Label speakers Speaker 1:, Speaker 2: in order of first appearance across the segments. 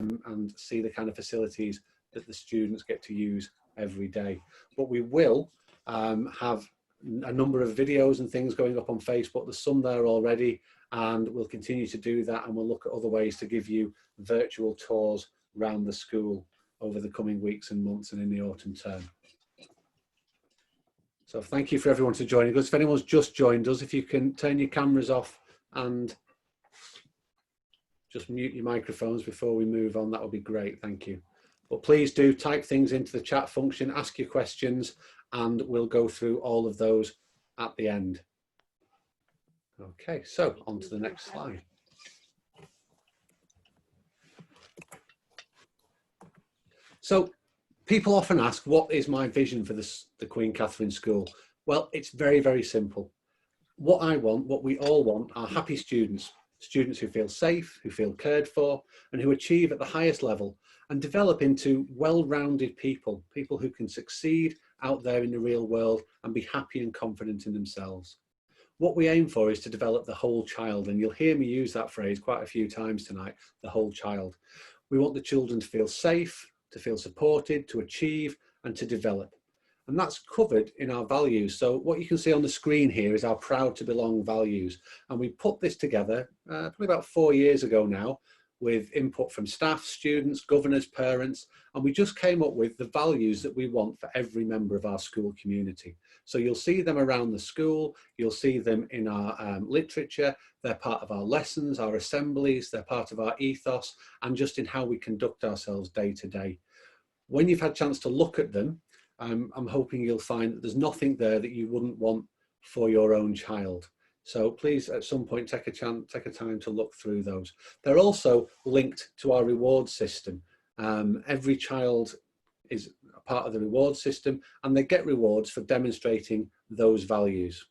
Speaker 1: and see the kind of facilities that the students get to use every day. But we will have a number of videos and things going up on Facebook. There's some there already, and we'll continue to do that, and we'll look at other ways to give you virtual tours around the school over the coming weeks and months and in the autumn term. So thank you for everyone for joining us. If anyone's just joined us, if you can turn your cameras off and just mute your microphones before we move on, that would be great, thank you. But please do type things into the chat function, ask your questions, and we'll go through all of those at the end. Okay, so on to the next slide. So people often ask, what is my vision for the Queen Catherine School? Well, it's very, very simple. What I want, what we all want, are happy students. Students who feel safe, who feel cared for, and who achieve at the highest level and develop into well-rounded people, people who can succeed out there in the real world and be happy and confident in themselves. What we aim for is to develop the whole child, and you'll hear me use that phrase quite a few times tonight, the whole child. We want the children to feel safe, to feel supported, to achieve, and to develop. And that's covered in our values. So what you can see on the screen here is our proud to belong values. And we put this together probably about 4 years ago now, with input from staff, students, governors, parents, and we just came up with the values that we want for every member of our school community. So you'll see them around the school, you'll see them in our literature, they're part of our lessons, our assemblies, they're part of our ethos, and just in how we conduct ourselves day to day. When you've had a chance to look at them, I'm hoping you'll find that there's nothing there that you wouldn't want for your own child. So please, at some point, take a time to look through those. They're also linked to our reward system. Every child is a part of the reward system, and they get rewards for demonstrating those values.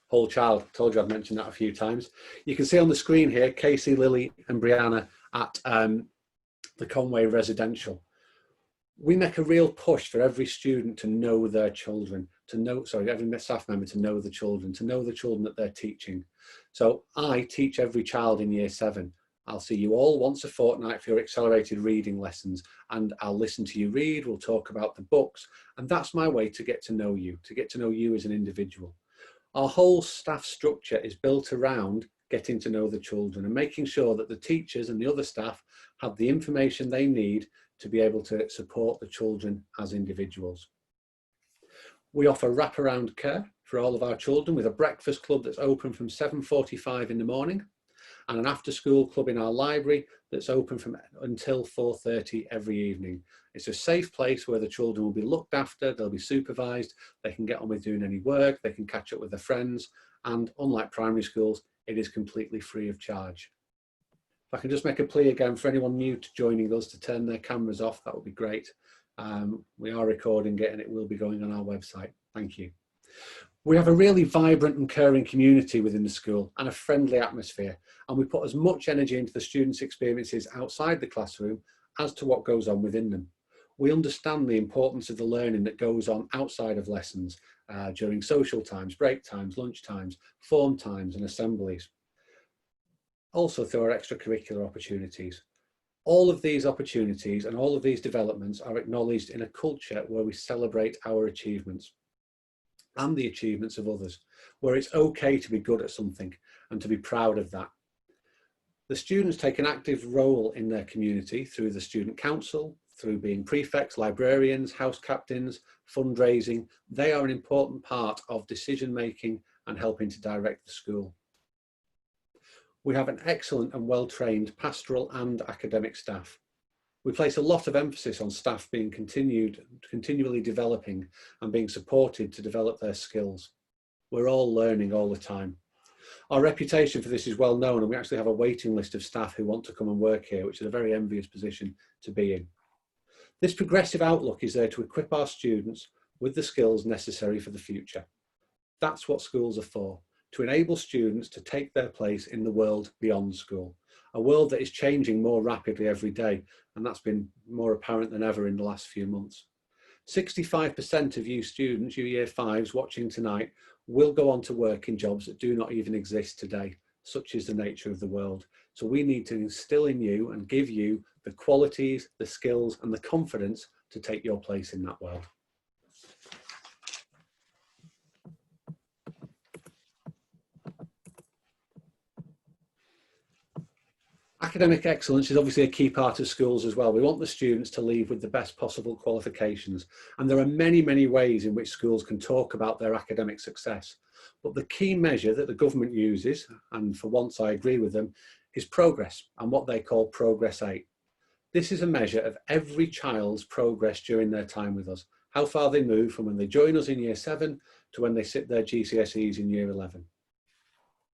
Speaker 1: Whole child, told you I've mentioned that a few times. You can see on the screen here, Casey, Lily and Brianna at the Conway Residential. We make a real push for every student to know their children, every staff member to know the children that they're teaching. So I teach every child in year 7. I'll see you all once a fortnight for your accelerated reading lessons, and I'll listen to you read, we'll talk about the books, and that's my way to get to know you as an individual. Our whole staff structure is built around getting to know the children and making sure that the teachers and the other staff have the information they need to be able to support the children as individuals. We offer wraparound care for all of our children with a breakfast club that's open from 7:45 in the morning and an after school club in our library that's open until 4:30 every evening. It's a safe place where the children will be looked after, they'll be supervised, they can get on with doing any work, they can catch up with their friends, and unlike primary schools, it is completely free of charge. If I can just make a plea again for anyone new to joining us to turn their cameras off, that would be great. We are recording it and it will be going on our website. Thank you. We have a really vibrant and caring community within the school and a friendly atmosphere, and we put as much energy into the students' experiences outside the classroom as to what goes on within them. We understand the importance of the learning that goes on outside of lessons during social times, break times, lunch times, form times and assemblies. Also through our extracurricular opportunities. All of these opportunities and all of these developments are acknowledged in a culture where we celebrate our achievements and the achievements of others, where it's okay to be good at something and to be proud of that. The students take an active role in their community through the student council, through being prefects, librarians, house captains, fundraising. They are an important part of decision making and helping to direct the school. We have an excellent and well-trained pastoral and academic staff. We place a lot of emphasis on staff being continually developing and being supported to develop their skills. We're all learning all the time. Our reputation for this is well known, and we actually have a waiting list of staff who want to come and work here, which is a very envious position to be in. This progressive outlook is there to equip our students with the skills necessary for the future. That's what schools are for. To enable students to take their place in the world beyond school, a world that is changing more rapidly every day, and that's been more apparent than ever in the last few months. 65% of you students, you year 5s watching tonight, will go on to work in jobs that do not even exist today. Such is the nature of the world. So we need to instill in you and give you the qualities, the skills and the confidence to take your place in that world. Academic excellence is obviously a key part of schools as well. We want the students to leave with the best possible qualifications. And there are many, many ways in which schools can talk about their academic success. But the key measure that the government uses, and for once I agree with them, is progress and what they call Progress 8. This is a measure of every child's progress during their time with us, how far they move from when they join us in year 7 to when they sit their GCSEs in year 11.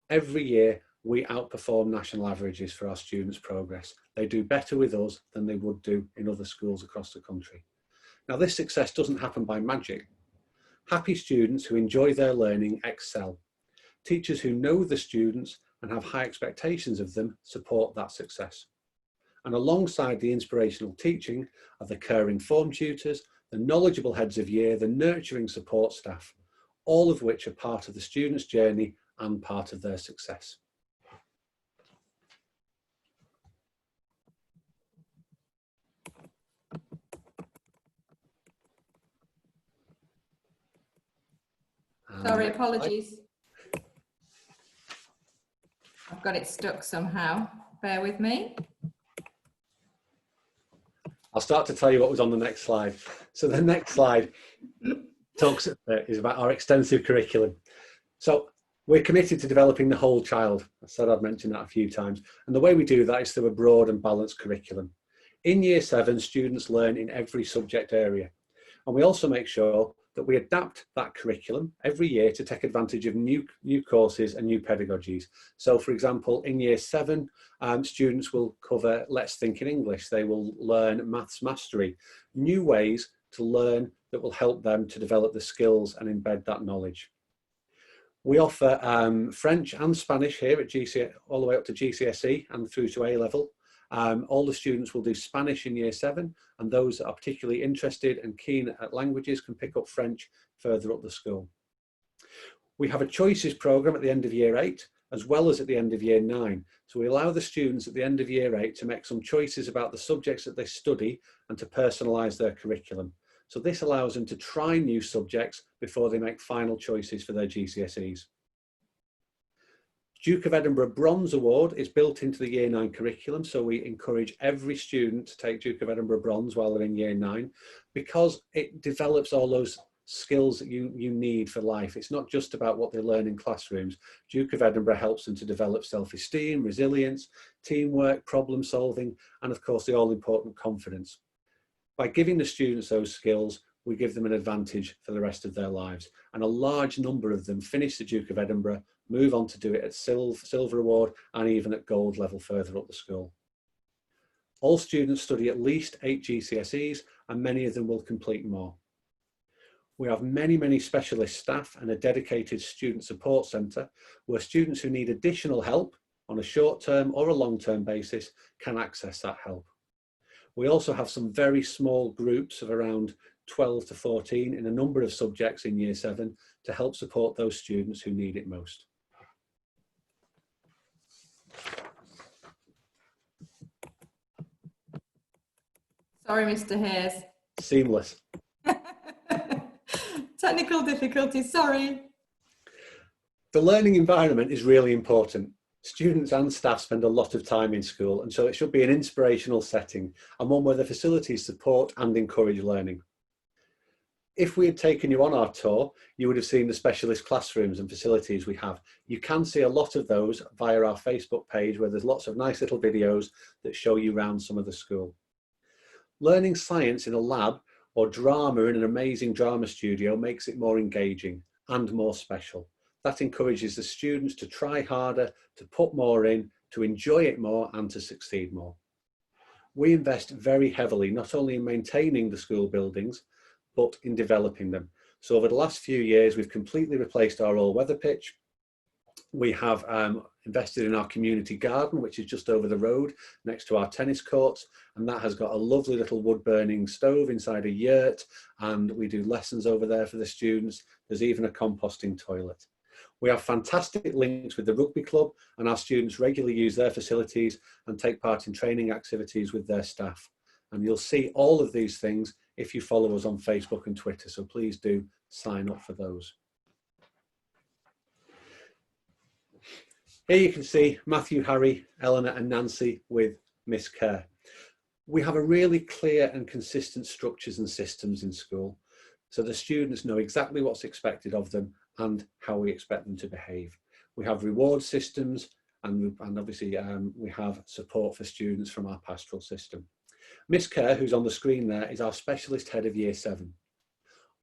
Speaker 1: Every year, we outperform national averages for our students' progress. They do better with us than they would do in other schools across the country. Now, this success doesn't happen by magic. Happy students who enjoy their learning excel. Teachers who know the students and have high expectations of them support that success. And alongside the inspirational teaching are the caring form tutors, the knowledgeable heads of year, the nurturing support staff, all of which are part of the student's journey and part of their success.
Speaker 2: Sorry, apologies. I've got it stuck somehow. Bear with me.
Speaker 1: I'll start to tell you what was on the next slide. So the next slide is about our extensive curriculum. So we're committed to developing the whole child. I said I'd mentioned that a few times. And the way we do that is through a broad and balanced curriculum. In year 7, students learn in every subject area. And we also make sure that we adapt that curriculum every year to take advantage of new courses and new pedagogies. So for example, in year 7, students will cover Let's Think in English. They will learn maths mastery, new ways to learn that will help them to develop the skills and embed that knowledge. We offer French and Spanish here at GCSE, all the way up to GCSE and through to A level. All the students will do Spanish in year 7, and those that are particularly interested and keen at languages can pick up French further up the school. We have a choices programme at the end of year 8, as well as at the end of year 9. So we allow the students at the end of year 8 to make some choices about the subjects that they study and to personalise their curriculum. So this allows them to try new subjects before they make final choices for their GCSEs. Duke of Edinburgh Bronze Award is built into the year 9 curriculum, so we encourage every student to take Duke of Edinburgh Bronze while they're in year 9, because it develops all those skills that you need for life. It's not just about what they learn in classrooms. Duke of Edinburgh helps them to develop self-esteem, resilience, teamwork, problem solving, and of course the all-important confidence. By giving the students those skills, we give them an advantage for the rest of their lives. And a large number of them finish the Duke of Edinburgh, move on to do it at Silver Award and even at Gold level further up the school. All students study at least 8 GCSEs, and many of them will complete more. We have many, many specialist staff and a dedicated student support centre where students who need additional help on a short-term or a long-term basis can access that help. We also have some very small groups of around 12 to 14 in a number of subjects in year 7 to help support those students who need it most.
Speaker 2: Sorry, Mr. Hayes.
Speaker 1: Seamless.
Speaker 2: Technical difficulties, sorry.
Speaker 1: The learning environment is really important. Students and staff spend a lot of time in school, and so it should be an inspirational setting and one where the facilities support and encourage learning. If we had taken you on our tour, you would have seen the specialist classrooms and facilities we have. You can see a lot of those via our Facebook page, where there's lots of nice little videos that show you around some of the school. Learning science in a lab or drama in an amazing drama studio makes it more engaging and more special. That encourages the students to try harder, to put more in, to enjoy it more and to succeed more. We invest very heavily, not only in maintaining the school buildings, but in developing them. So over the last few years, we've completely replaced our all-weather pitch. We have invested in our community garden, which is just over the road next to our tennis courts. And that has got a lovely little wood burning stove inside a yurt. And we do lessons over there for the students. There's even a composting toilet. We have fantastic links with the rugby club, and our students regularly use their facilities and take part in training activities with their staff. And you'll see all of these things if you follow us on Facebook and Twitter, so please do sign up for those. Here you can see Matthew, Harry, Eleanor and Nancy with Miss Kerr. We have a really clear and consistent structures and systems in school, so the students know exactly what's expected of them and how we expect them to behave. We have reward systems and obviously we have support for students from our pastoral system. Miss Kerr, who's on the screen there, is our specialist head of Year 7.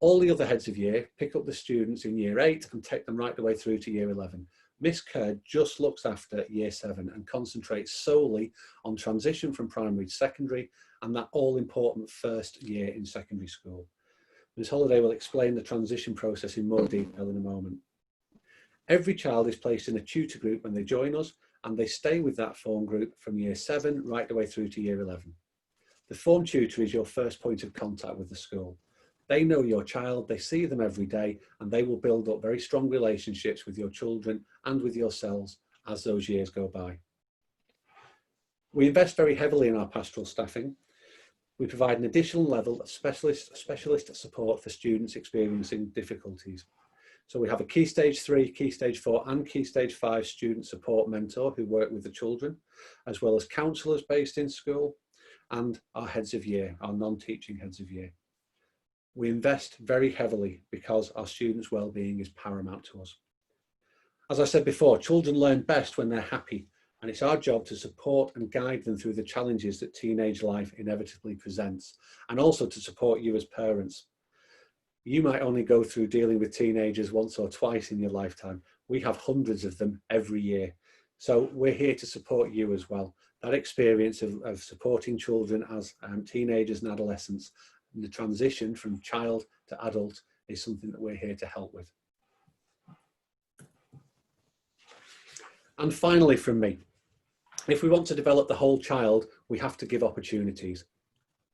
Speaker 1: All the other heads of year pick up the students in Year 8 and take them right the way through to Year 11. Miss Kerr just looks after Year 7 and concentrates solely on transition from primary to secondary and that all-important first year in secondary school. Ms Holliday will explain the transition process in more detail in a moment. Every child is placed in a tutor group when they join us, and they stay with that form group from Year 7 right the way through to Year 11. The form tutor is your first point of contact with the school. They know your child, they see them every day, and they will build up very strong relationships with your children and with yourselves as those years go by. We invest very heavily in our pastoral staffing. We provide an additional level of specialist support for students experiencing difficulties. So we have a Key Stage 3, Key Stage 4 and Key Stage 5 student support mentor who work with the children, as well as counsellors based in school and our heads of year, our non-teaching heads of year. We invest very heavily because our students' well-being is paramount to us. As I said before, children learn best when they're happy, and it's our job to support and guide them through the challenges that teenage life inevitably presents, and also to support you as parents. You might only go through dealing with teenagers once or twice in your lifetime. We have hundreds of them every year. So we're here to support you as well. That experience of supporting children as teenagers and adolescents, and the transition from child to adult is something that we're here to help with. And finally from me, if we want to develop the whole child, we have to give opportunities.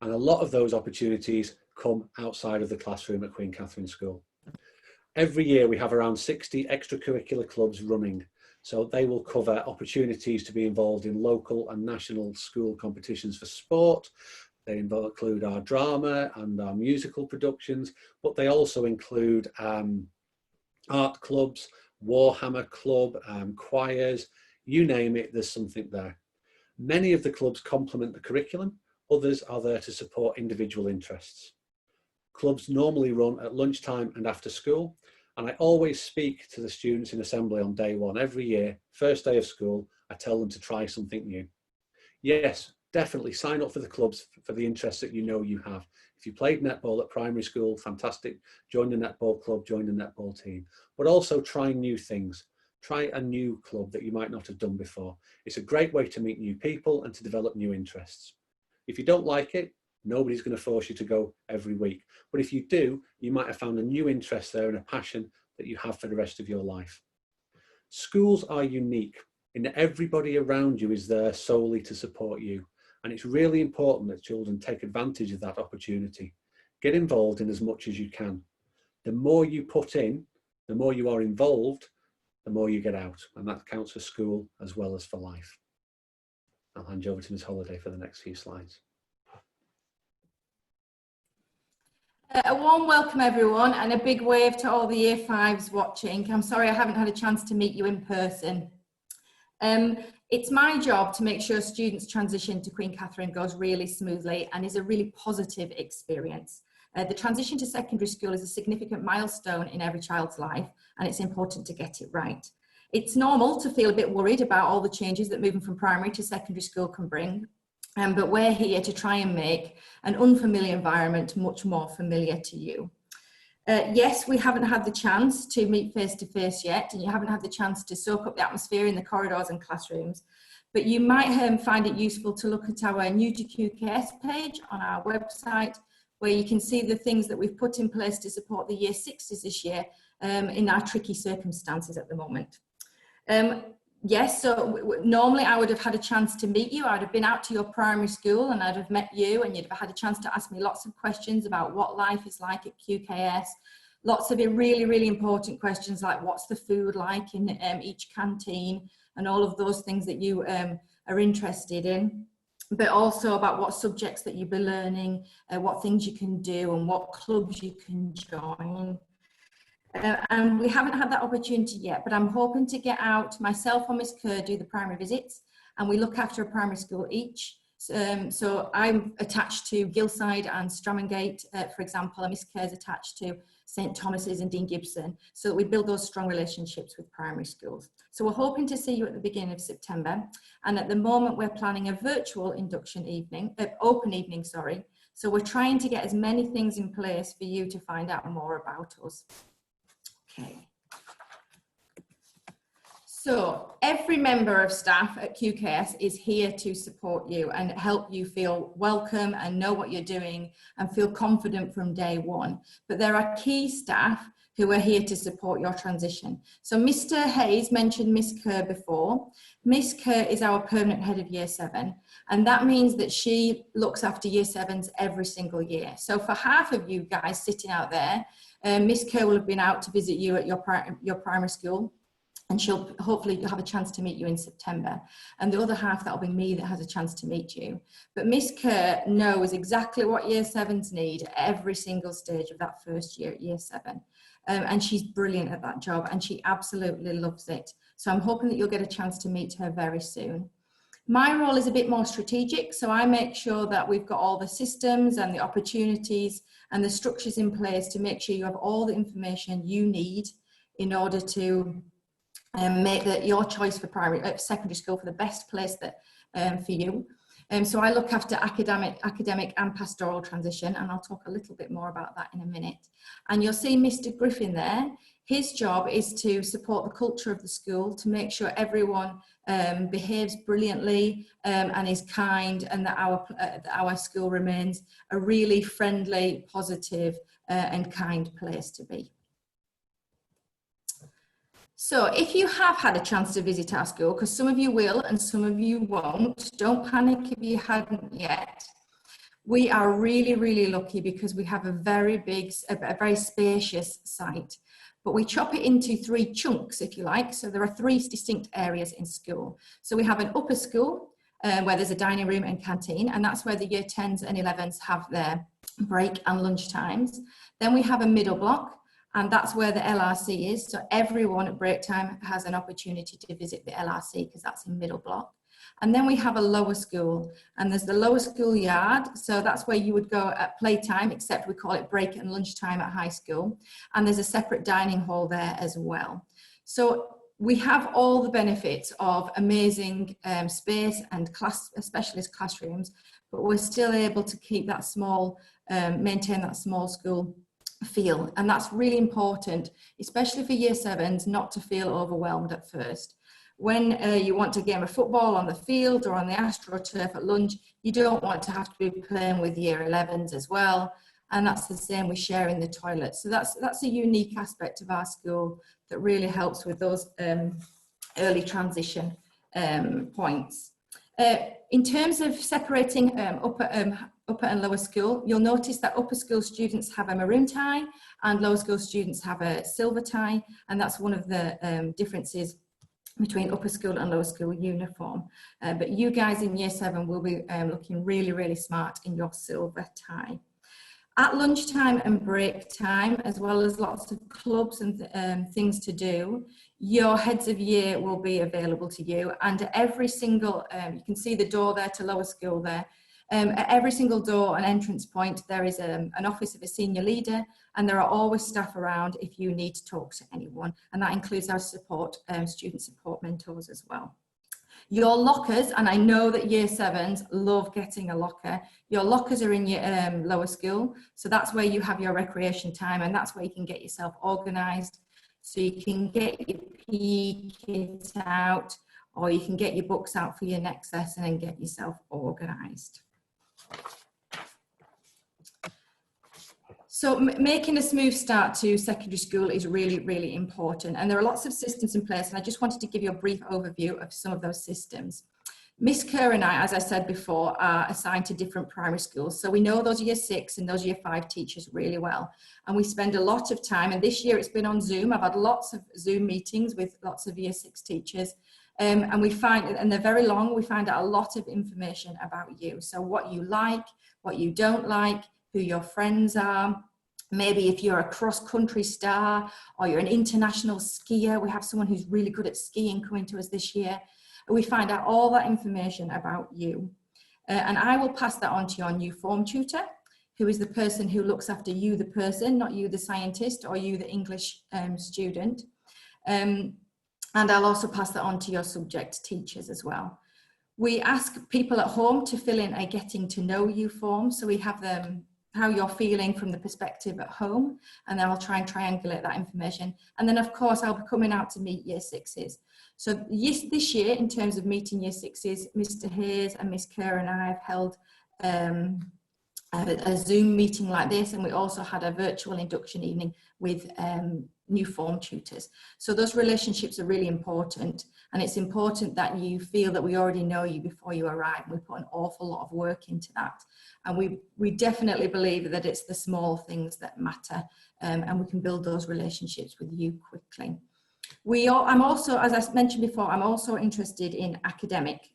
Speaker 1: And a lot of those opportunities come outside of the classroom at Queen Catherine School. Every year we have around 60 extracurricular clubs running. So they will cover opportunities to be involved in local and national school competitions for sport. They include our drama and our musical productions, but they also include art clubs, Warhammer Club, choirs, you name it, there's something there. Many of the clubs complement the curriculum, others are there to support individual interests. Clubs normally run at lunchtime and after school, and I always speak to the students in assembly on day one every year, first day of school. I tell them to try something new. Yes, definitely sign up for the clubs for the interests that you know you have. If you played netball at primary school, fantastic. Join the netball club, join the netball team. But also try new things. Try a new club that you might not have done before. It's a great way to meet new people and to develop new interests. If you don't like it, nobody's going to force you to go every week. But if you do, you might have found a new interest there and a passion that you have for the rest of your life. Schools are unique in that everybody around you is there solely to support you. And it's really important that children take advantage of that opportunity. Get involved in as much as you can. The more you put in, the more you are involved, the more you get out. And that counts for school as well as for life. I'll hand you over to Ms Holliday for the next few slides.
Speaker 2: A warm welcome everyone, and a big wave to all the Year 5s watching. I'm sorry I haven't had a chance to meet you in person. It's my job to make sure students' transition to Queen Catherine goes really smoothly and is a really positive experience. The transition to secondary school is a significant milestone in every child's life, and it's important to get it right. It's normal to feel a bit worried about all the changes that moving from primary to secondary school can bring, but we're here to try and make an unfamiliar environment much more familiar to you. Yes, we haven't had the chance to meet face to face yet, and you haven't had the chance to soak up the atmosphere in the corridors and classrooms, but you might find it useful to look at our New to QKS page on our website, where you can see the things that we've put in place to support the Year 6s this year in our tricky circumstances at the moment. Yes, so normally I would have had a chance to meet you. I'd have been out to your primary school and I'd have met you, and you'd have had a chance to ask me lots of questions about what life is like at QKS, Lots of really, really important questions like what's the food like in each canteen, and all of those things that you are interested in, but also about what subjects that you'll be learning, what things you can do and what clubs you can join. And we haven't had that opportunity yet, but I'm hoping to get out, myself or Miss Kerr do the primary visits, and we look after a primary school each. So I'm attached to Gilside and Stramongate, for example, and Miss Kerr's attached to St Thomas's and Dean Gibson, so that we build those strong relationships with primary schools. So we're hoping to see you at the beginning of September, and at the moment we're planning a virtual induction evening, open evening, sorry. So we're trying to get as many things in place for you to find out more about us. Okay. So every member of staff at QKS is here to support you and help you feel welcome and know what you're doing and feel confident from day one. But there are key staff who are here to support your transition. So Mr. Hayes mentioned Miss Kerr before. Miss Kerr is our permanent head of Year 7, and that means that she looks after Year 7s every single year. So for half of you guys sitting out there, Miss Kerr will have been out to visit you at your primary school, and she'll hopefully have a chance to meet you in September. And the other half, that'll be me that has a chance to meet you. But Miss Kerr knows exactly what Year 7s need at every single stage of that first year at Year 7. And she's brilliant at that job, and she absolutely loves it. So I'm hoping that you'll get a chance to meet her very soon. My role is a bit more strategic, so I make sure that we've got all the systems and the opportunities and the structures in place to make sure you have all the information you need in order to make your choice for secondary school for the best place for you. So I look after academic and pastoral transition, and I'll talk a little bit more about that in a minute. And you'll see Mr. Griffin there. His job is to support the culture of the school, to make sure everyone behaves brilliantly and is kind, and that our school remains a really friendly, positive and kind place to be. So if you have had a chance to visit our school, because some of you will and some of you won't, don't panic if you hadn't yet. We are really, really lucky because we have a very big, a very spacious site, but we chop it into 3 chunks, if you like. So there are 3 distinct areas in school. So we have an upper school where there's a dining room and canteen, and that's where the Year 10s and 11s have their break and lunch times. Then we have a middle block, and that's where the LRC is. So everyone at break time has an opportunity to visit the LRC because that's in middle block. And then we have a lower school, and there's the lower school yard. So that's where you would go at playtime, except we call it break and lunchtime at high school. And there's a separate dining hall there as well. So we have all the benefits of amazing space and specialist classrooms, but we're still able to keep that small, maintain that small school feel. And that's really important, especially for Year 7s, not to feel overwhelmed at first. When you want a game of football on the field or on the AstroTurf at lunch, you don't want to have to be playing with Year 11s as well. And that's the same with sharing the toilet. So that's a unique aspect of our school that really helps with those early transition points. In terms of separating upper and lower school, you'll notice that upper school students have a maroon tie and lower school students have a silver tie, and that's one of the differences between upper school and lower school uniform. But you guys in Year 7 will be looking really, really smart in your silver tie. At lunchtime and break time, as well as lots of clubs and things to do, your heads of year will be available to you. And at every single, you can see the door there to lower school there. At every single door and entrance point, there is an office of a senior leader, and there are always staff around if you need to talk to anyone. And that includes our student support mentors as well. Your lockers, and I know that Year 7s love getting a locker. Your lockers are in your lower school. So that's where you have your recreation time, and that's where you can get yourself organised. So you can get your PE kit out, or you can get your books out for your next lesson and get yourself organised. So making a smooth start to secondary school is really, really important. And there are lots of systems in place. And I just wanted to give you a brief overview of some of those systems. Miss Kerr and I, as I said before, are assigned to different primary schools. So we know those year 6 and those year 5 teachers really well. And we spend a lot of time, and this year it's been on Zoom. I've had lots of Zoom meetings with lots of year 6 teachers. And we find, and they're very long, we find out a lot of information about you. So what you like, what you don't like, who your friends are. Maybe if you're a cross-country star or you're an international skier. We have someone who's really good at skiing coming to us this year. We find out all that information about you. And I will pass that on to your new form tutor, who is the person who looks after you, the person, not you, the scientist, or you, the English student. And I'll also pass that on to your subject teachers as well. We ask people at home to fill in a getting to know you form. So we have them, how you're feeling from the perspective at home, and then I'll try and triangulate that information. And then of course I'll be coming out to meet year 6s. So yes, this year, in terms of meeting year 6s, Mr. Hayes and Miss Kerr and I have held a Zoom meeting like this, and we also had a virtual induction evening with new form tutors. So those relationships are really important, and it's important that you feel that we already know you before you arrive. We put an awful lot of work into that, and we definitely believe that it's the small things that matter, and we can build those relationships with you quickly. I'm also, as I mentioned before, I'm also interested in academic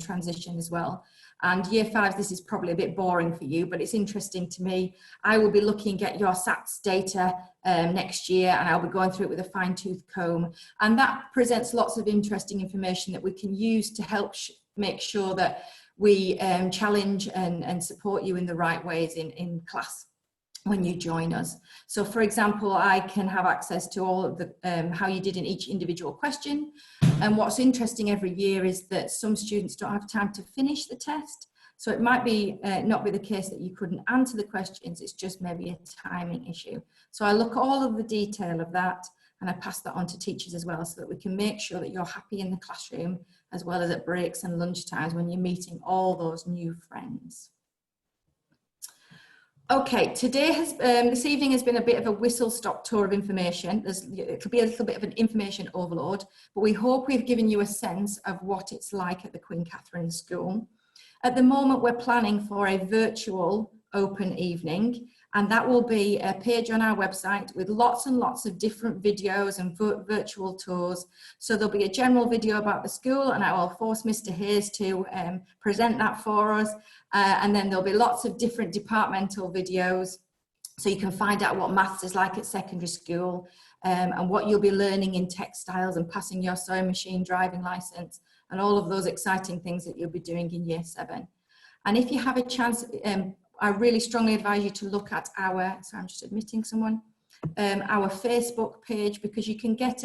Speaker 2: transition as well. And year 5s, this is probably a bit boring for you, but it's interesting to me. I will be looking at your SATs data next year, and I'll be going through it with a fine-tooth comb. And that presents lots of interesting information that we can use to help make sure that we challenge and support you in the right ways in class when you join us. So for example, I can have access to all of the how you did in each individual question. And what's interesting every year is that some students don't have time to finish the test. So it might be not be the case that you couldn't answer the questions, it's just maybe a timing issue. So I look at all of the detail of that, and I pass that on to teachers as well, so that we can make sure that you're happy in the classroom, as well as at breaks and lunch times when you're meeting all those new friends. Okay, today this evening has been a bit of a whistle-stop tour of information. It'll be a little bit of an information overload, but we hope we've given you a sense of what it's like at the Queen Catherine School. At the moment, we're planning for a virtual open evening, and that will be a page on our website with lots and lots of different videos and virtual tours. So there'll be a general video about the school, and I will force Mr. Hayes to present that for us. And then there'll be lots of different departmental videos, so you can find out what maths is like at secondary school, and what you'll be learning in textiles and passing your sewing machine driving license, and all of those exciting things that you'll be doing in year 7. And if you have a chance, I really strongly advise you to look at our, sorry, I'm just admitting someone, our Facebook page, because you can get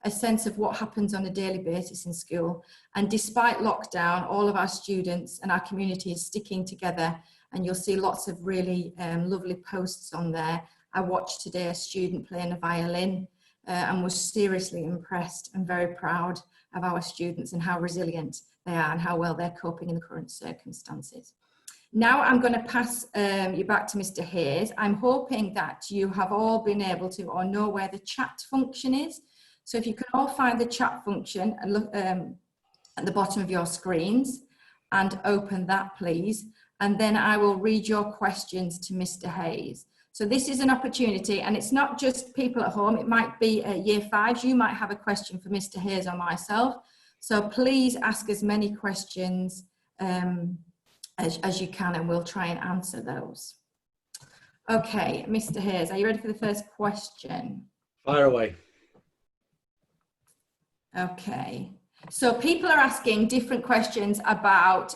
Speaker 2: a sense of what happens on a daily basis in school. And despite lockdown, all of our students and our community is sticking together, and you'll see lots of really lovely posts on there. I watched today a student playing a violin and was seriously impressed and very proud of our students and how resilient they are and how well they're coping in the current circumstances. Now I'm going to pass you back to Mr. Hayes. I'm hoping that you have all been able to or know where the chat function is. So if you can all find the chat function and look at the bottom of your screens and open that, please. And then I will read your questions to Mr. Hayes. So this is an opportunity, and it's not just people at home. It might be year 5s. You might have a question for Mr. Hayes or myself. So please ask as many questions as you can, and we'll try and answer those. Okay, Mr. Hayes, are you ready for the first question?
Speaker 1: Fire away.
Speaker 2: Okay, so people are asking different questions about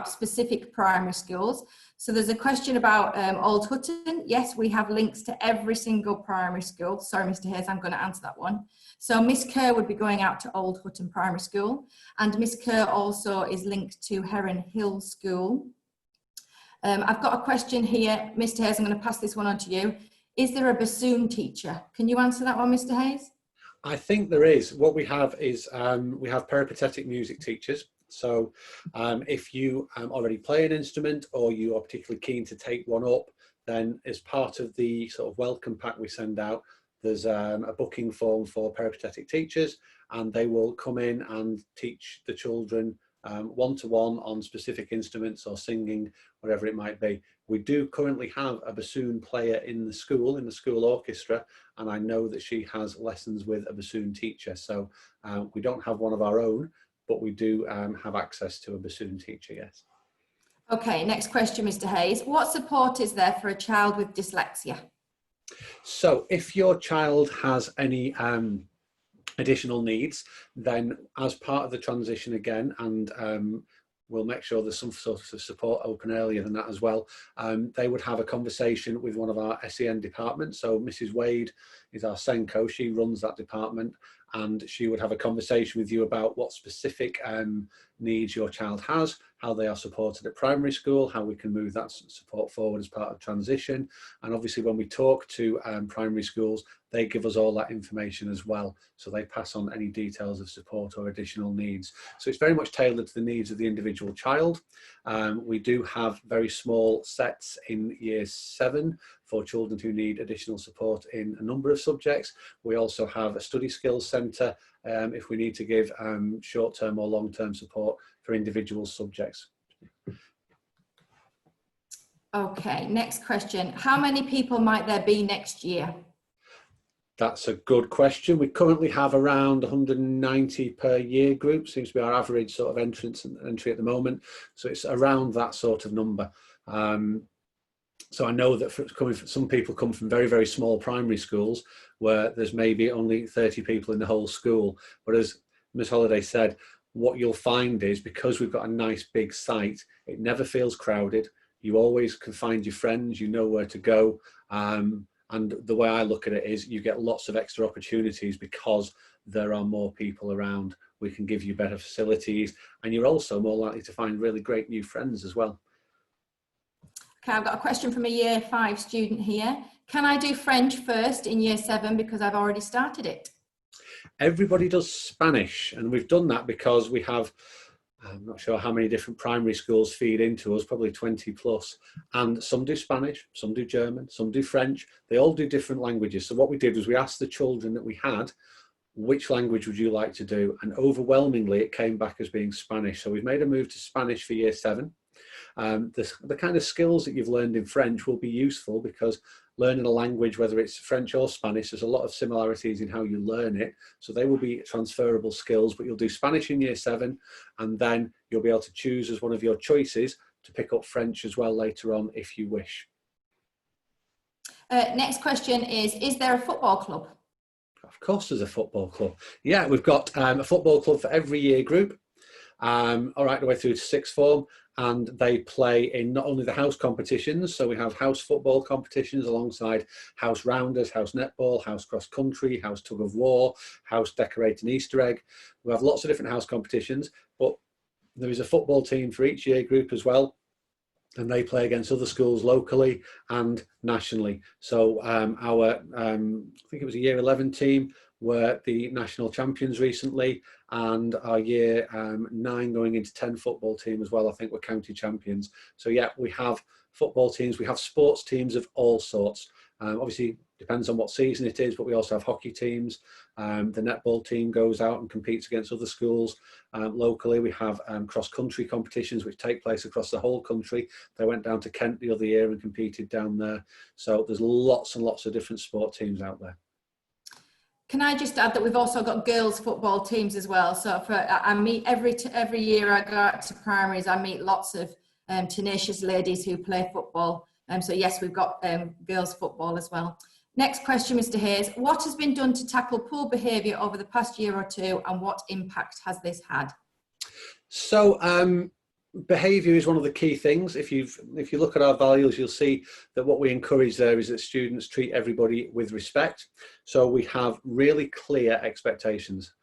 Speaker 2: specific primary schools. So there's a question about Old Hutton. Yes, we have links to every single primary school. Sorry, Mr. Hayes, I'm going to answer that one. So Miss Kerr would be going out to Old Hutton Primary School, and Miss Kerr also is linked to Heron Hill School. I've got a question here, Mr. Hayes, I'm going to pass this one on to you. Is there a bassoon teacher? Can you answer that one, Mr. Hayes?
Speaker 1: I think there is. What we have is we have peripatetic music teachers. So if you already play an instrument, or you are particularly keen to take one up, then as part of the sort of welcome pack we send out, there's a booking form for peripatetic teachers, and they will come in and teach the children one-to-one on specific instruments or singing, whatever it might be. We do currently have a bassoon player in the school orchestra, and I know that she has lessons with a bassoon teacher. So we don't have one of our own, but we do have access to a bassoon teacher, yes.
Speaker 2: Okay, next question, Mr. Hayes. What support is there for a child with dyslexia?
Speaker 1: So if your child has any additional needs, then as part of the transition again, and we'll make sure there's some sort of support open earlier than that as well, they would have a conversation with one of our SEN departments. So Mrs. Wade is our SENCO, she runs that department, and she would have a conversation with you about what specific needs your child has, how they are supported at primary school, how we can move that support forward as part of transition. And obviously when we talk to primary schools, they give us all that information as well. So they pass on any details of support or additional needs. So it's very much tailored to the needs of the individual child. We do have very small sets in year 7 for children who need additional support in a number of subjects. We also have a study skills centre if we need to give short-term or long-term support for individual subjects.
Speaker 2: Okay, next question. How many people might there be next year?
Speaker 1: That's a good question. We currently have around 190 per year group, seems to be our average sort of entry at the moment. So it's around that sort of number. So I know that some people come from very, very small primary schools where there's maybe only 30 people in the whole school. But as Ms. Holliday said, what you'll find is because we've got a nice big site, it never feels crowded. You always can find your friends, you know where to go. And the way I look at it is you get lots of extra opportunities because there are more people around. We can give you better facilities, and you're also more likely to find really great new friends as well.
Speaker 2: Okay, I've got a question from a year 5 student here. Can I do French first in year 7 because I've already started it?
Speaker 1: Everybody does Spanish, and we've done that because we have, I'm not sure how many different primary schools feed into us, probably 20 plus, and some do Spanish, some do German, some do French. They all do different languages. So what we did was we asked the children that we had, which language would you like to do? And overwhelmingly it came back as being Spanish. So we've made a move to Spanish for year 7. The kind of skills that you've learned in French will be useful because learning a language, whether it's French or Spanish, there's a lot of similarities in how you learn it. So they will be transferable skills, but you'll do Spanish in year 7, and then you'll be able to choose as one of your choices to pick up French as well later on if you wish.
Speaker 2: Next question is there a football club?
Speaker 1: Of course there's a football club. Yeah, we've got a football club for every year group, all right the way through to 6th form. And they play in not only the house competitions, so we have house football competitions alongside house rounders, house netball, house cross country, house tug of war, house decorating Easter egg. We have lots of different house competitions, but there is a football team for each year group as well. And they play against other schools locally and nationally. So our, I think it was a year 11 team were the national champions recently, and our year 9 going into 10 football team as well, I think we're county champions. So yeah, we have football teams, we have sports teams of all sorts. Obviously depends on what season it is, but we also have hockey teams. The netball team goes out and competes against other schools. Locally we have cross-country competitions which take place across the whole country. They went down to Kent the other year and competed down there. So there's lots and lots of different sport teams out there.
Speaker 2: Can I just add that we've also got girls football teams as well. So I meet every year I go out to primaries, I meet lots of tenacious ladies who play football. So yes, we've got girls football as well. Next question, Mr. Hayes. What has been done to tackle poor behaviour over the past year or two, and what impact has this had?
Speaker 1: So behaviour is one of the key things. If you look at our values, you'll see that what we encourage there is that students treat everybody with respect. So we have really clear expectations.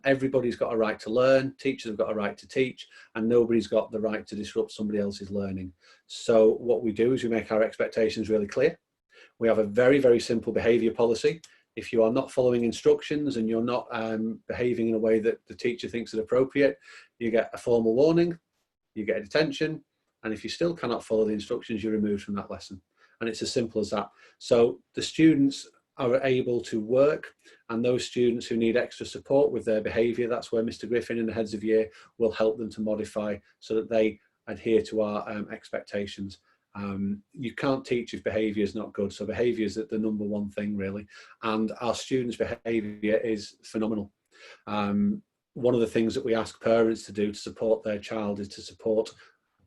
Speaker 1: Everybody's got a right to learn, teachers have got a right to teach, and nobody's got the right to disrupt somebody else's learning. So what we do is we make our expectations really clear. We have a very, very simple behaviour policy. If you are not following instructions and you're not behaving in a way that the teacher thinks is appropriate, you get a formal warning, you get a detention, and if you still cannot follow the instructions, you're removed from that lesson. And it's as simple as that. So the students are able to work, and those students who need extra support with their behaviour, that's where Mr. Griffin and the heads of year will help them to modify so that they adhere to our expectations. You can't teach if behaviour is not good, so behaviour is the number one thing really, and our students' behaviour is phenomenal. One of the things that we ask parents to do to support their child is to support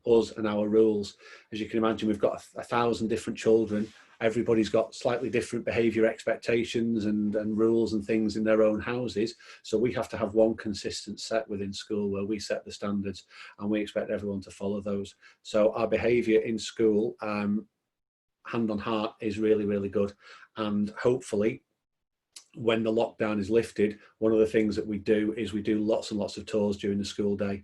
Speaker 1: us and our rules. As you can imagine, we've got 1,000 different children. Everybody's got slightly different behaviour expectations and rules and things in their own houses. So we have to have one consistent set within school where we set the standards and we expect everyone to follow those. So our behaviour in school, hand on heart, is really, really good. And hopefully, when the lockdown is lifted, one of the things that we do is we do lots and lots of tours during the school day,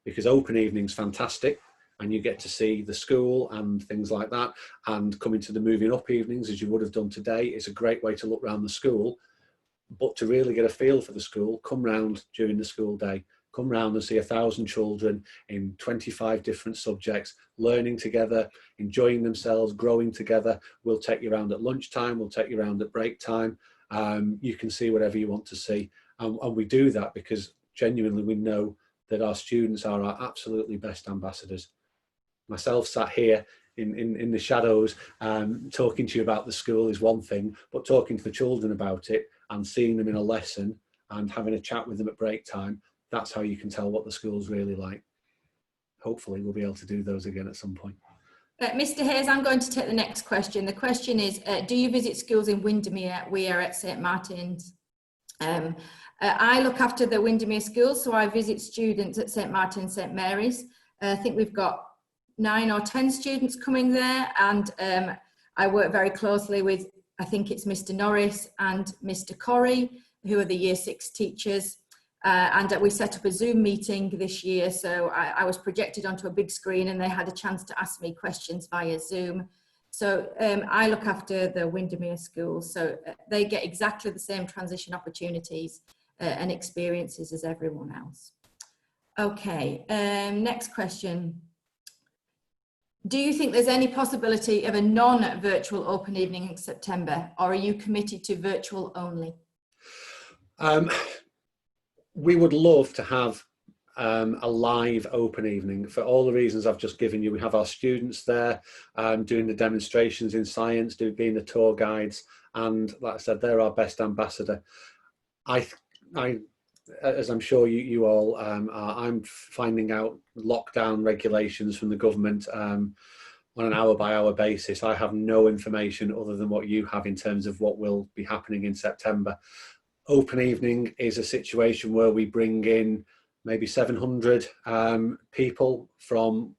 Speaker 1: because open evening's fantastic. And you get to see the school and things like that, and coming to the moving up evenings, as you would have done today, is a great way to look around the school. But to really get a feel for the school, come round during the school day. Come round and see 1,000 children in 25 different subjects, learning together, enjoying themselves, growing together. We'll take you around at lunchtime, we'll take you around at break time. You can see whatever you want to see. And we do that because genuinely we know that our students are our absolutely best ambassadors. Myself sat here in the shadows, talking to you about the school is one thing, but talking to the children about it and seeing them in a lesson and having a chat with them at break time, that's how you can tell what the school's really like. Hopefully we'll be able to do those again at some point.
Speaker 2: Mr. Hayes, I'm going to take the next question. The question is, do you visit schools in Windermere? We are at St Martin's. I look after the Windermere schools, so I visit students at St Martin's, St Mary's. I think we've got 9 or 10 students coming there, and I work very closely with, I think it's Mr. Norris and Mr. Corrie, who are the Year 6 teachers, and we set up a Zoom meeting this year, so I was projected onto a big screen and they had a chance to ask me questions via Zoom. So I look after the Windermere schools, so they get exactly the same transition opportunities and experiences as everyone else. Okay, next question. Do you think there's any possibility of a non-virtual open evening in September, or are you committed to virtual only?
Speaker 1: We would love to have a live open evening for all the reasons I've just given you. We have our students there doing the demonstrations in science, being the tour guides, and like I said, they're our best ambassador. As I'm sure you all are, I'm finding out lockdown regulations from the government on an hour-by-hour basis. I have no information other than what you have in terms of what will be happening in September. Open evening is a situation where we bring in maybe 700 people from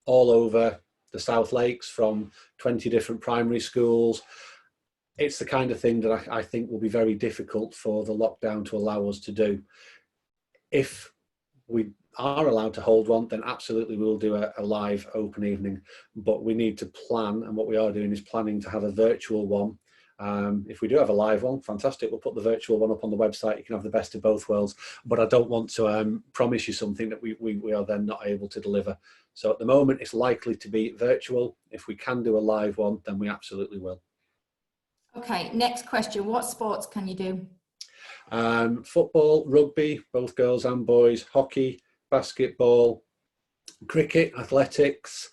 Speaker 1: all over the South Lakes, from 20 different primary schools. It's the kind of thing that I think will be very difficult for the lockdown to allow us to do. If we are allowed to hold one, then absolutely we'll do a live open evening, but we need to plan, and what we are doing is planning to have a virtual one. If we do have a live one, fantastic, we'll put the virtual one up on the website. You can have the best of both worlds, but I don't want to promise you something that we are then not able to deliver. So at the moment it's likely to be virtual. If we can do a live one, then we absolutely will.
Speaker 2: Okay, next question. What sports can you do?
Speaker 1: Football, rugby, both girls and boys, hockey, basketball, cricket, athletics,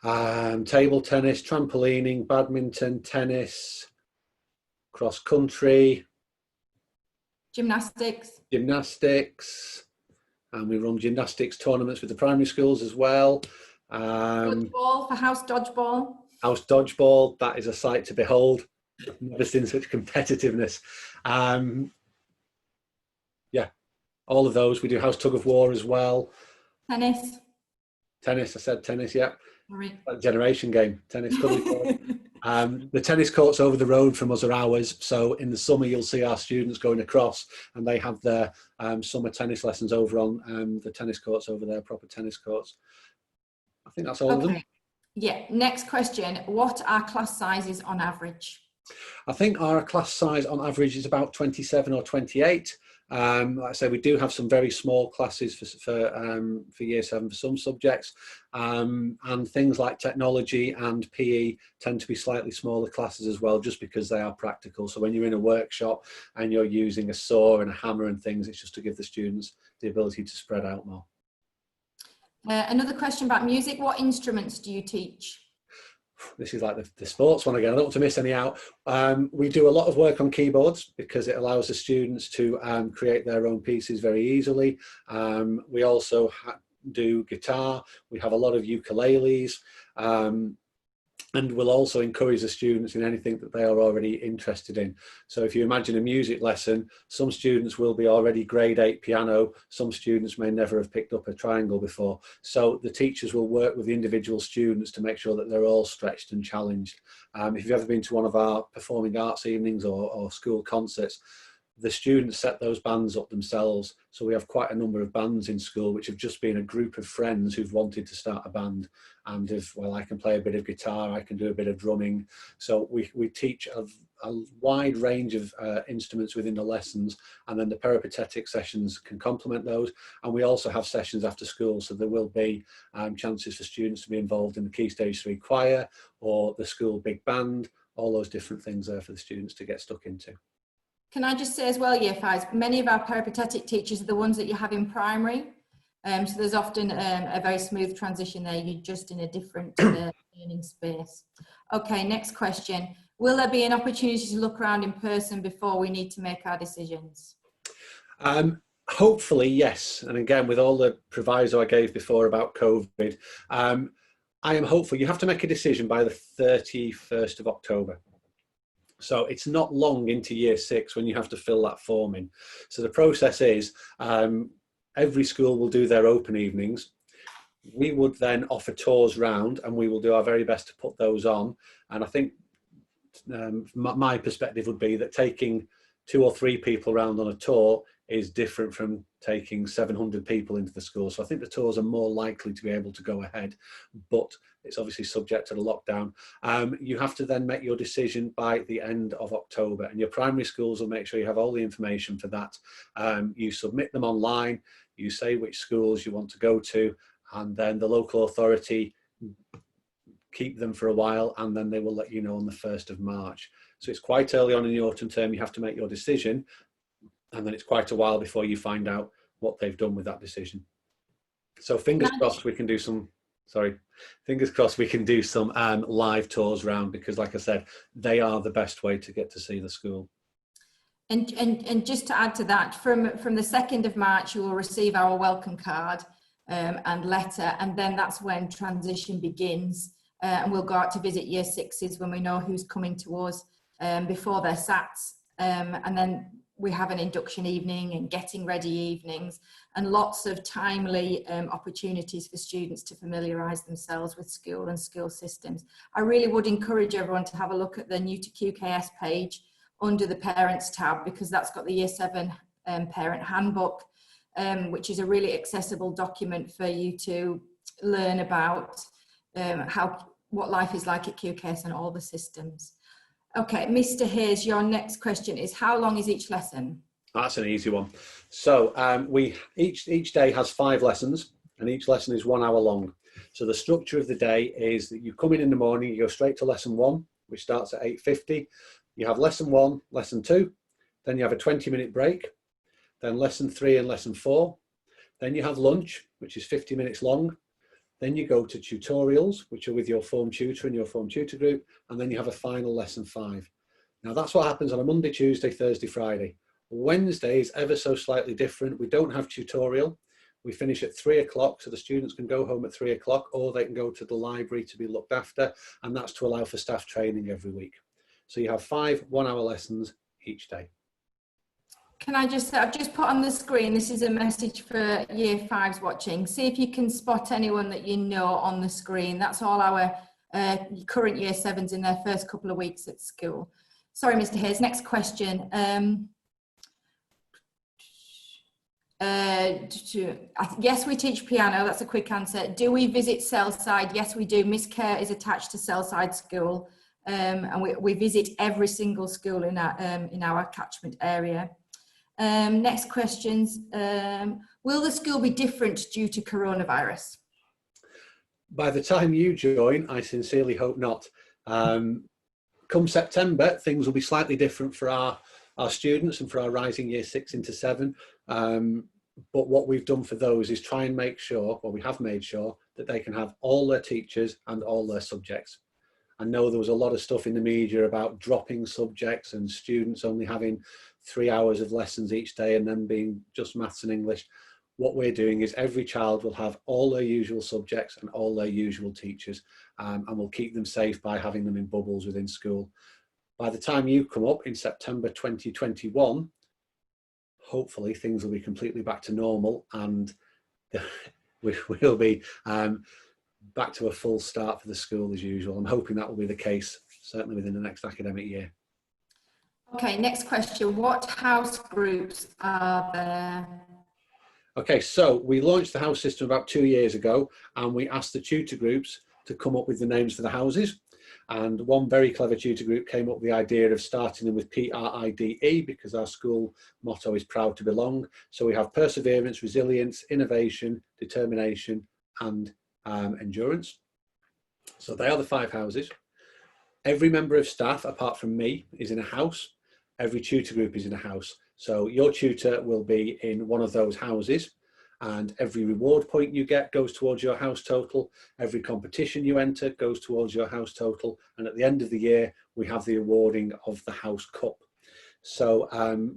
Speaker 1: table tennis, trampolining, badminton, tennis, cross country,
Speaker 2: gymnastics,
Speaker 1: and we run gymnastics tournaments with the primary schools as well.
Speaker 2: Dodgeball, for house dodgeball.
Speaker 1: House dodgeball, that is a sight to behold. I've never seen such competitiveness. Yeah, all of those. We do house tug of war as well.
Speaker 2: Tennis,
Speaker 1: I said tennis, yeah.
Speaker 2: Sorry.
Speaker 1: Generation game, tennis. The tennis courts over the road from us are ours, so in the summer you'll see our students going across and they have their summer tennis lessons over on the tennis courts over there, proper tennis courts. I think that's all of them.
Speaker 2: Yeah, next question. What are class sizes on average?
Speaker 1: I think our class size on average is about 27 or 28. Like I say, we do have some very small classes for year 7 for some subjects, and things like technology and PE tend to be slightly smaller classes as well, just because they are practical. So when you're in a workshop and you're using a saw and a hammer and things, it's just to give the students the ability to spread out more.
Speaker 2: Another question about music. What instruments do you teach?
Speaker 1: This is like the sports one again. I don't want to miss any out. We do a lot of work on keyboards because it allows the students to create their own pieces very easily. We also do guitar. We have a lot of ukuleles. And we'll also encourage the students in anything that they are already interested in. So if you imagine a music lesson, some students will be already grade 8 piano, some students may never have picked up a triangle before. So the teachers will work with the individual students to make sure that they're all stretched and challenged. If you've ever been to one of our performing arts evenings or school concerts, the students set those bands up themselves. So we have quite a number of bands in school which have just been a group of friends who've wanted to start a band, and if, well, I can play a bit of guitar, I can do a bit of drumming. So we teach a wide range of instruments within the lessons, and then the peripatetic sessions can complement those. And we also have sessions after school, so there will be chances for students to be involved in the Key Stage 3 choir or the school big band, all those different things there for the students to get stuck into.
Speaker 2: Can I just say as well, Year 5s, many of our peripatetic teachers are the ones that you have in primary. So there's often a very smooth transition there. You're just in a different learning space. Okay, next question. Will there be an opportunity to look around in person before we need to make our decisions?
Speaker 1: Hopefully, yes. And again, with all the proviso I gave before about COVID, I am hopeful. You have to make a decision by the 31st of October. So it's not long into year 6 when you have to fill that form in. So the process is every school will do their open evenings. We would then offer tours round, and we will do our very best to put those on. And I think my perspective would be that taking 2 or 3 people around on a tour is different from taking 700 people into the school. So I think the tours are more likely to be able to go ahead, but it's obviously subject to the lockdown. You have to then make your decision by the end of October, and your primary schools will make sure you have all the information for that. You submit them online, you say which schools you want to go to, and then the local authority keep them for a while, and then they will let you know on the 1st of March. So it's quite early on in the autumn term you have to make your decision, and then it's quite a while before you find out what they've done with that decision. So fingers crossed we can do some, fingers crossed we can do some live tours around, because like I said, they are the best way to get to see the school.
Speaker 2: And just to add to that, from the 2nd of March, you will receive our welcome card and letter, and then that's when transition begins. And we'll go out to visit year 6s when we know who's coming to us before their SATs. And then we have an induction evening and getting ready evenings, and lots of timely opportunities for students to familiarise themselves with school and school systems. I really would encourage everyone to have a look at the New to QKS page under the Parents tab, because that's got the Year 7 Parent Handbook, which is a really accessible document for you to learn about what life is like at QKS and all the systems. Okay, Mr. Hayes, your next question is, how long is each lesson?
Speaker 1: That's an easy one. So each day has 5 lessons, and each lesson is 1 hour long. So the structure of the day is that you come in the morning, you go straight to lesson 1, which starts at 8:50. You have lesson 1, lesson 2, then you have a 20-minute break, then lesson 3 and lesson 4. Then you have lunch, which is 50 minutes long. Then you go to tutorials, which are with your form tutor and your form tutor group, and then you have a final lesson 5. Now that's what happens on a Monday, Tuesday, Thursday, Friday. Wednesday is ever so slightly different. We don't have tutorial. We finish at 3 o'clock, so the students can go home at 3 o'clock, or they can go to the library to be looked after, and that's to allow for staff training every week. So you have 5 1-hour lessons each day.
Speaker 2: Can I just say, I've just put on the screen, this is a message for Year 5s watching. See if you can spot anyone that you know on the screen. That's all our current Year 7s in their first couple of weeks at school. Sorry, Mr. Hayes, next question. Yes, we teach piano, that's a quick answer. Do we visit Selside? Yes, we do. Miss Kerr is attached to Selside School, and we visit every single school in our catchment area. Next questions. Will the school be different due to coronavirus?
Speaker 1: By the time you join, I sincerely hope not. Come September, things will be slightly different for our students and for our rising year 6 into 7. But what we've done for those is try and make sure, or we have made sure, that they can have all their teachers and all their subjects. I know there was a lot of stuff in the media about dropping subjects and students only having 3 hours of lessons each day and then being just maths and English. What we're doing is every child will have all their usual subjects and all their usual teachers, and we'll keep them safe by having them in bubbles within school. By the time you come up in September 2021, hopefully things will be completely back to normal, and we will be back to a full start for the school as usual. I'm hoping that will be the case, certainly within the next academic year.
Speaker 2: Okay, next question. What house groups are there?
Speaker 1: Okay, so we launched the house system about 2 years ago, and we asked the tutor groups to come up with the names for the houses. And one very clever tutor group came up with the idea of starting them with PRIDE, because our school motto is proud to belong. So we have perseverance, resilience, innovation, determination, and endurance. So they are the 5 houses. Every member of staff, apart from me, is in a house. Every tutor group is in a house. So your tutor will be in one of those houses, and every reward point you get goes towards your house total. Every competition you enter goes towards your house total. And at the end of the year, we have the awarding of the House Cup. So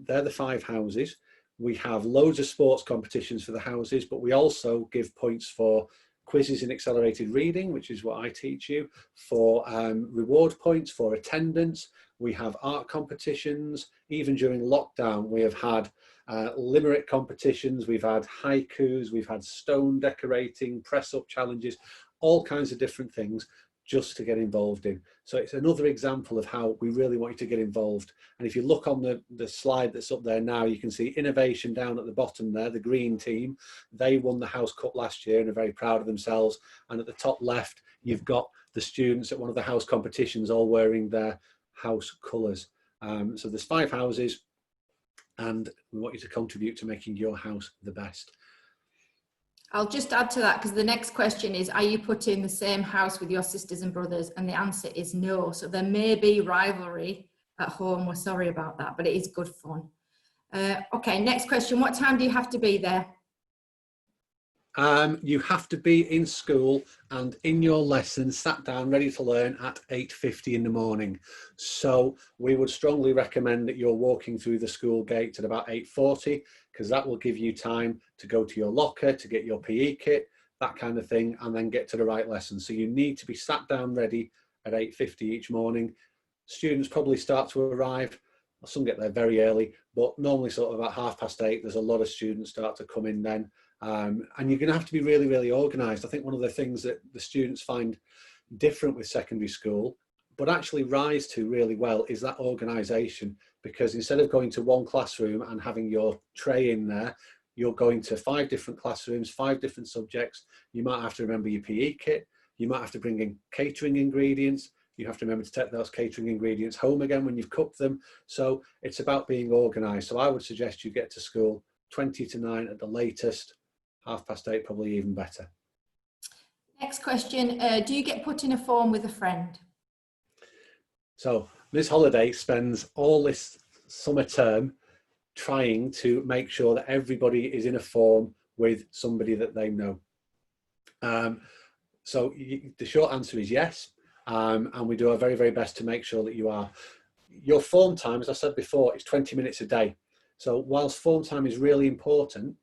Speaker 1: they're the 5 houses. We have loads of sports competitions for the houses, but we also give points for quizzes in accelerated reading, which is what I teach you, for reward points, for attendance. We have art competitions. Even during lockdown, we have had limerick competitions, we've had haikus, we've had stone decorating, press-up challenges, all kinds of different things just to get involved in. So it's another example of how we really want you to get involved. And if you look on the slide that's up there now, you can see innovation down at the bottom there, the green team. They won the House Cup last year and are very proud of themselves. And at the top left, you've got the students at one of the house competitions all wearing their house colours. So there's 5 houses, and we want you to contribute to making your house the best.
Speaker 2: I'll just add to that, because the next question is, are you put in the same house with your sisters and brothers? And the answer is no. So there may be rivalry at home. We're sorry about that, but it is good fun. Okay, next question. What time do you have to be there?
Speaker 1: You have to be in school and in your lesson, sat down, ready to learn at 8:50 in the morning. So we would strongly recommend that you're walking through the school gate at about 8:40, because that will give you time to go to your locker, to get your PE kit, that kind of thing, and then get to the right lesson. So you need to be sat down ready at 8:50 each morning. Students probably start to arrive, some get there very early, but normally sort of about 8:30, there's a lot of students start to come in then. And you're going to have to be really, really organised. I think one of the things that the students find different with secondary school, but actually rise to really well, is that organisation. Because instead of going to one classroom and having your tray in there, you're going to 5 different classrooms, 5 different subjects. You might have to remember your PE kit. You might have to bring in catering ingredients. You have to remember to take those catering ingredients home again when you've cooked them. So it's about being organised. So I would suggest you get to school 20 to 9 at the latest. 8:30 probably even better.
Speaker 2: Next question. Do you get put in a form with a friend?
Speaker 1: So Ms. Holiday spends all this summer term trying to make sure that everybody is in a form with somebody that they know. So the short answer is yes. And we do our very, very best to make sure that you are. Your form time, as I said before, is 20 minutes a day. So whilst form time is really important,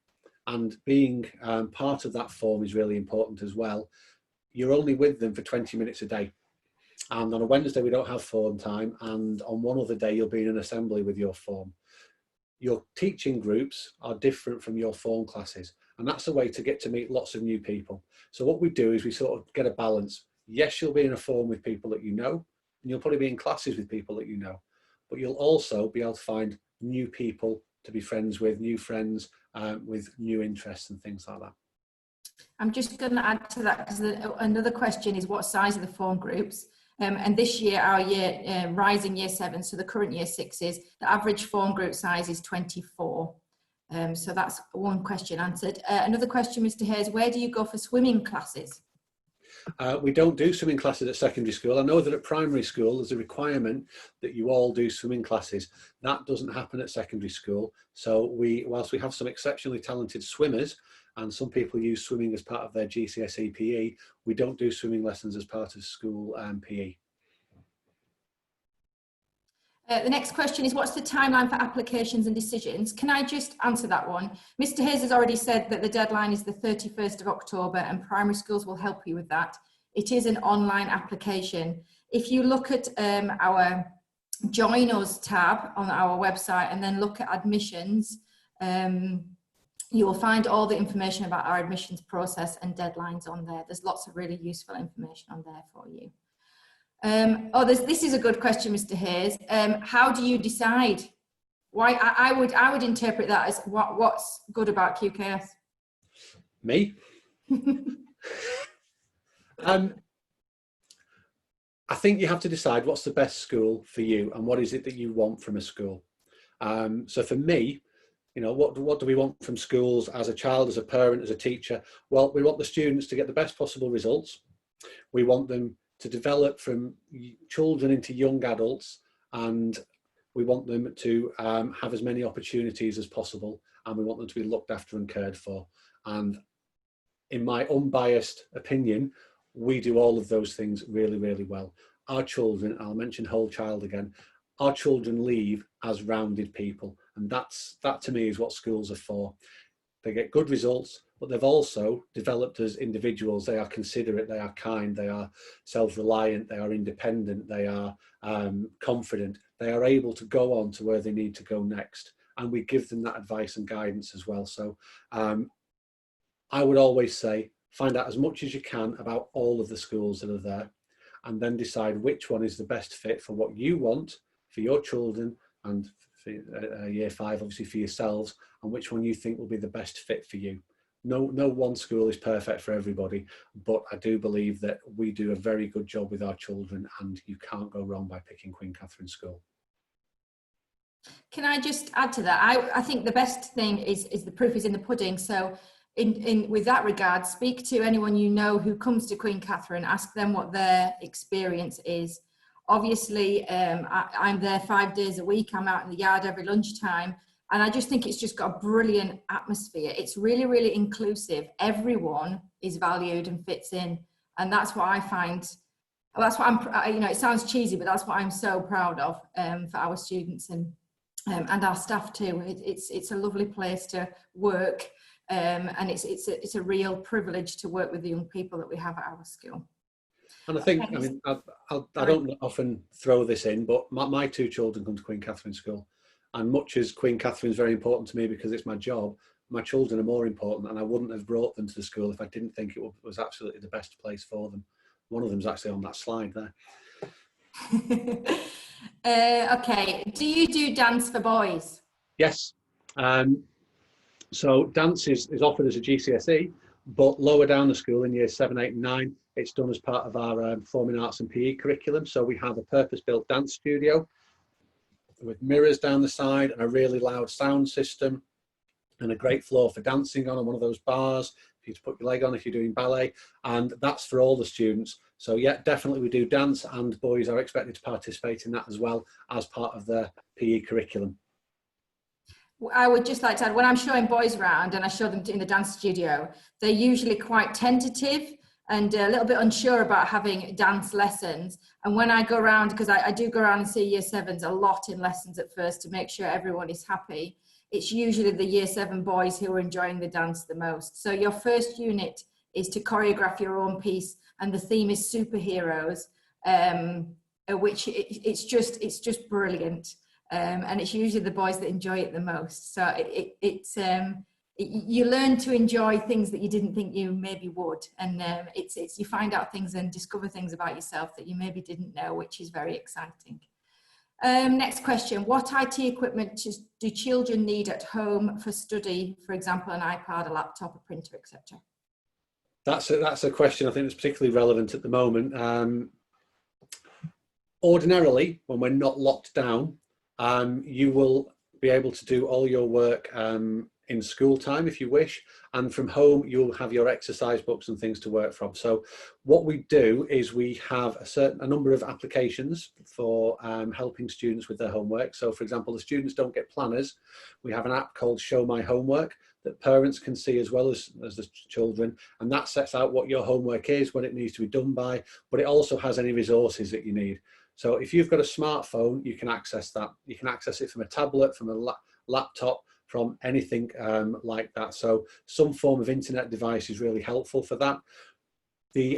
Speaker 1: and being part of that form is really important as well, you're only with them for 20 minutes a day. And on a Wednesday, we don't have form time. And on one other day, you'll be in an assembly with your form. Your teaching groups are different from your form classes. And that's a way to get to meet lots of new people. So what we do is we sort of get a balance. Yes, you'll be in a form with people that you know, and you'll probably be in classes with people that you know, but you'll also be able to find new people to be friends with, new friends with new interests and things like that. I'm
Speaker 2: just going to add to that, because another question is, what size are the form groups? And this year, our rising year 7, so the current year 6s, the average form group size is 24. So that's one question answered. Another question, Mr. Hayes, where do you go for swimming classes?
Speaker 1: We don't do swimming classes at secondary school. I know that at primary school there's a requirement that you all do swimming classes. That doesn't happen at secondary school. So whilst we have some exceptionally talented swimmers, and some people use swimming as part of their GCSE PE, we don't do swimming lessons as part of school PE.
Speaker 2: The next question is, what's the timeline for applications and decisions? Can I just answer that one? Mr. Hayes has already said that the deadline is the 31st of October and primary schools will help you with that. It is an online application. If you look at our Join Us tab on our website and then look at admissions, you will find all the information about our admissions process and deadlines on there. There's lots of really useful information on there for you. This is a good question, Mr. Hayes. How do you decide? Why I would interpret that as what's good about QKS?
Speaker 1: Me? I think you have to decide what's the best school for you and what is it that you want from a school. So for me, you know, what do we want from schools as a child, as a parent, as a teacher? Well, we want the students to get the best possible results. We want them to develop from children into young adults, and we want them to have as many opportunities as possible, and we want them to be looked after and cared for. And in my unbiased opinion, we do all of those things really, really well. Our children, I'll mention whole child again, our children leave as rounded people, and that to me is what schools are for. They get good results, but they've also developed as individuals. They are considerate, they are kind, they are self-reliant, they are independent, they are confident. They are able to go on to where they need to go next. And we give them that advice and guidance as well. So I would always say, find out as much as you can about all of the schools that are there, and then decide which one is the best fit for what you want for your children, and for year 5, obviously for yourselves, and which one you think will be the best fit for you. No one school is perfect for everybody, but I do believe that we do a very good job with our children, and you can't go wrong by picking Queen Catherine School.
Speaker 2: Can I just add to that? I think the best thing is the proof is in the pudding. So with that regard, speak to anyone you know who comes to Queen Catherine, ask them what their experience is. Obviously, I'm there 5 days a week. I'm out in the yard every lunchtime. And I just think it's just got a brilliant atmosphere. It's really, really inclusive. Everyone is valued and fits in. And that's what I find, that's what I'm, you know, it sounds cheesy, but that's what I'm so proud of for our students and our staff too. It's a lovely place to work. And it's a real privilege to work with the young people that we have at our school.
Speaker 1: And I think, I mean, I don't often throw this in, but my 2 children come to Queen Catherine School. And much as Queen Catherine is very important to me because it's my job, my children are more important, and I wouldn't have brought them to the school if I didn't think it was absolutely the best place for them. One of them's actually on that slide there.
Speaker 2: Okay, do you do dance for boys?
Speaker 1: Yes. So dance is offered as a GCSE, but lower down the school in years 7, 8 and 9, it's done as part of our performing arts and PE curriculum. So we have a purpose-built dance studio with mirrors down the side and a really loud sound system and a great floor for dancing on, and one of those bars for you to put your leg on if you're doing ballet, and that's for all the students. So yeah, definitely we do dance, and boys are expected to participate in that as well as part of the PE curriculum.
Speaker 2: I would just like to add, when I'm showing boys around and I show them in the dance studio, they're usually quite tentative and a little bit unsure about having dance lessons. And when I go around, because I do go around and see year 7s a lot in lessons at first to make sure everyone is happy, it's usually the year 7 boys who are enjoying the dance the most. So your first unit is to choreograph your own piece, and the theme is superheroes, which it's just brilliant. And it's usually the boys that enjoy it the most. So you learn to enjoy things that you didn't think you maybe would, and you find out things and discover things about yourself that you maybe didn't know, which is very exciting. Next question: what IT equipment do children need at home for study? For example, an iPad, a laptop, a printer, etc.
Speaker 1: That's a question I think that's particularly relevant at the moment. Ordinarily, when we're not locked down, you will be able to do all your work in school time if you wish, and from home you'll have your exercise books and things to work from. So what we do is we have a number of applications for helping students with their homework. So for example, the students don't get planners. We have an app called Show My Homework that parents can see as well as the children, and that sets out what your homework is, when it needs to be done by, but it also has any resources that you need. So if you've got a smartphone, you can access that. You can access it from a tablet, from a laptop, from anything like that. So some form of internet device is really helpful for that. The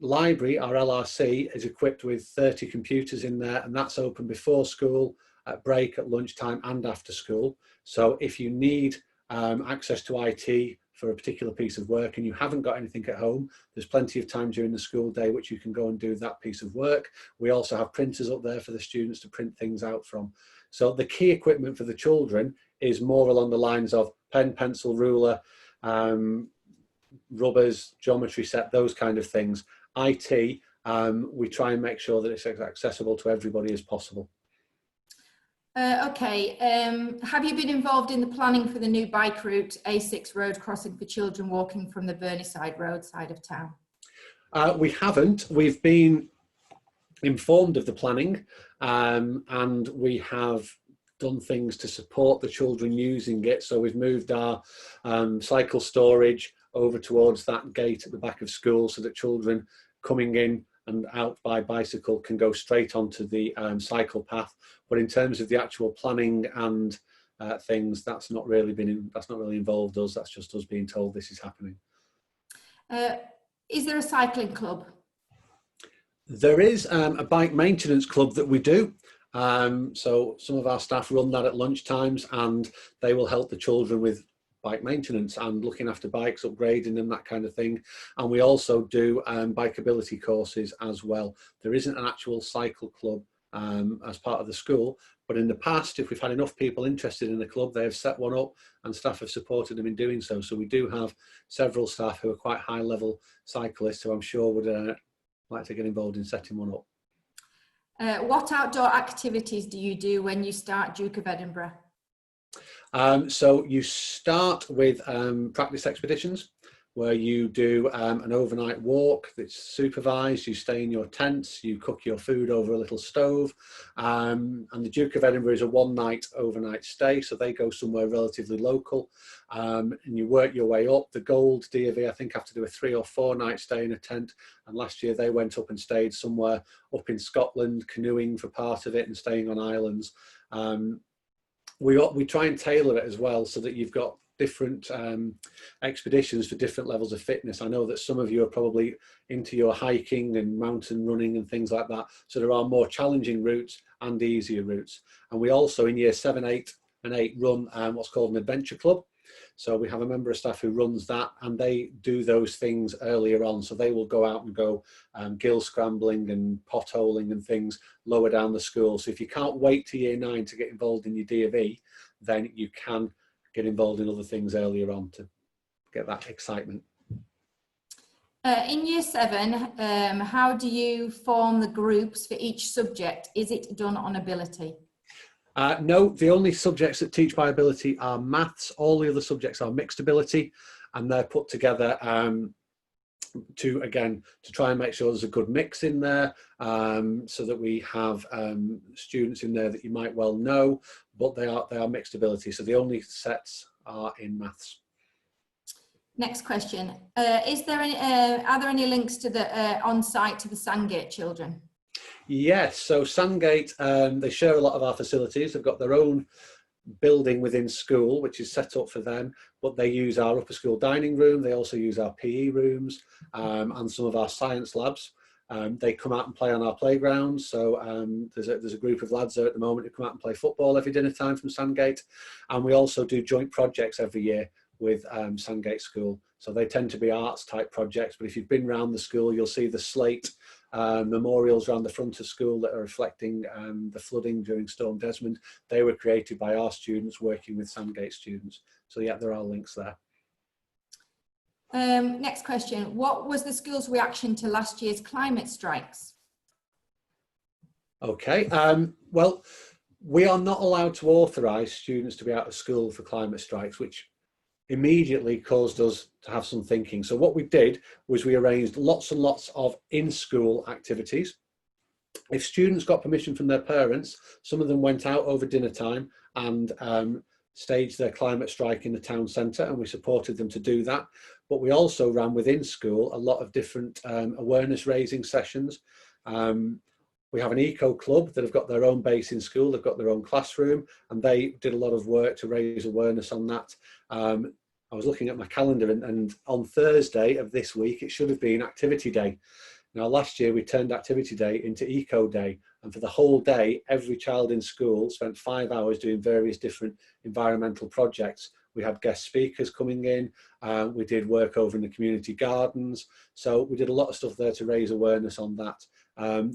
Speaker 1: library, our LRC, is equipped with 30 computers in there, and that's open before school, at break, at lunchtime, and after school. So if you need access to IT for a particular piece of work and you haven't got anything at home, there's plenty of time during the school day which you can go and do that piece of work. We also have printers up there for the students to print things out from. So the key equipment for the children is more along the lines of pen, pencil, ruler, rubbers, geometry set, those kind of things. IT, we try and make sure that it's as accessible to everybody as possible.
Speaker 2: Okay, have you been involved in the planning for the new bike route, A6 road crossing for children walking from the Burneside Road side of town?
Speaker 1: We haven't. We've been informed of the planning, and we have done things to support the children using it. So we've moved our cycle storage over towards that gate at the back of school so that children coming in and out by bicycle can go straight onto the cycle path. But in terms of the actual planning and things, that's not really involved us. That's just us being told this is happening.
Speaker 2: Is there a cycling club?
Speaker 1: There is a bike maintenance club that we do. So some of our staff run that at lunchtimes, and they will help the children with bike maintenance and looking after bikes, upgrading them, that kind of thing. And we also do bikeability courses as well. There isn't an actual cycle club as part of the school, but in the past, if we've had enough people interested in the club, they have set one up and staff have supported them in doing so. So we do have several staff who are quite high level cyclists who I'm sure would like to get involved in setting one up.
Speaker 2: What outdoor activities do you do when you start Duke of Edinburgh?
Speaker 1: So you start with practice expeditions, where you do an overnight walk that's supervised. You stay in your tents, you cook your food over a little stove, and the Duke of Edinburgh is a one-night overnight stay, so they go somewhere relatively local, and you work your way up. The Gold DofE, I think, have to do a 3 or 4 night stay in a tent, and last year they went up and stayed somewhere up in Scotland, canoeing for part of it and staying on islands. We try and tailor it as well so that you've got different expeditions for different levels of fitness. I know that some of you are probably into your hiking and mountain running and things like that. So there are more challenging routes and easier routes. And we also in year 7, 8 and 8 run what's called an adventure club. So we have a member of staff who runs that, and they do those things earlier on. So they will go out and go gill scrambling and potholing and things lower down the school. So if you can't wait to year 9 to get involved in your DofE, then you can get involved in other things earlier on to get that excitement.
Speaker 2: In year 7, how do you form the groups for each subject? Is it done on ability?
Speaker 1: No, the only subjects that teach by ability are maths. All the other subjects are mixed ability, and they're put together to try and make sure there's a good mix in there, so that we have students in there that you might well know, but they are mixed ability. So the only sets are in maths.
Speaker 2: Next question: are there any links to the on site to the Sandgate children?
Speaker 1: Yes, so Sandgate, they share a lot of our facilities. They've got their own building within school, which is set up for them, but they use our upper school dining room. They also use our PE rooms and some of our science labs. They come out and play on our playgrounds. So there's a group of lads there at the moment who come out and play football every dinner time from Sandgate. And we also do joint projects every year with Sandgate School. So they tend to be arts type projects, but if you've been around the school, you'll see the slate memorials around the front of school that are reflecting the flooding during Storm Desmond. They were created by our students working with Sandgate students. So yeah, there are links there.
Speaker 2: Next question: what was the school's reaction to last year's climate strikes?
Speaker 1: Okay. Well, we are not allowed to authorise students to be out of school for climate strikes, which immediately caused us to have some thinking. So what we did was we arranged lots and lots of in-school activities. If students got permission from their parents, some of them went out over dinner time and staged their climate strike in the town centre, and we supported them to do that. But we also ran within school a lot of different awareness raising sessions. We have an eco club that have got their own base in school. They've got their own classroom, and they did a lot of work to raise awareness on that. I was looking at my calendar, and on Thursday of this week, it should have been Activity Day. Now, last year we turned Activity Day into Eco Day, and for the whole day, every child in school spent 5 hours doing various different environmental projects. We had guest speakers coming in, we did work over in the community gardens, so we did a lot of stuff there to raise awareness on that.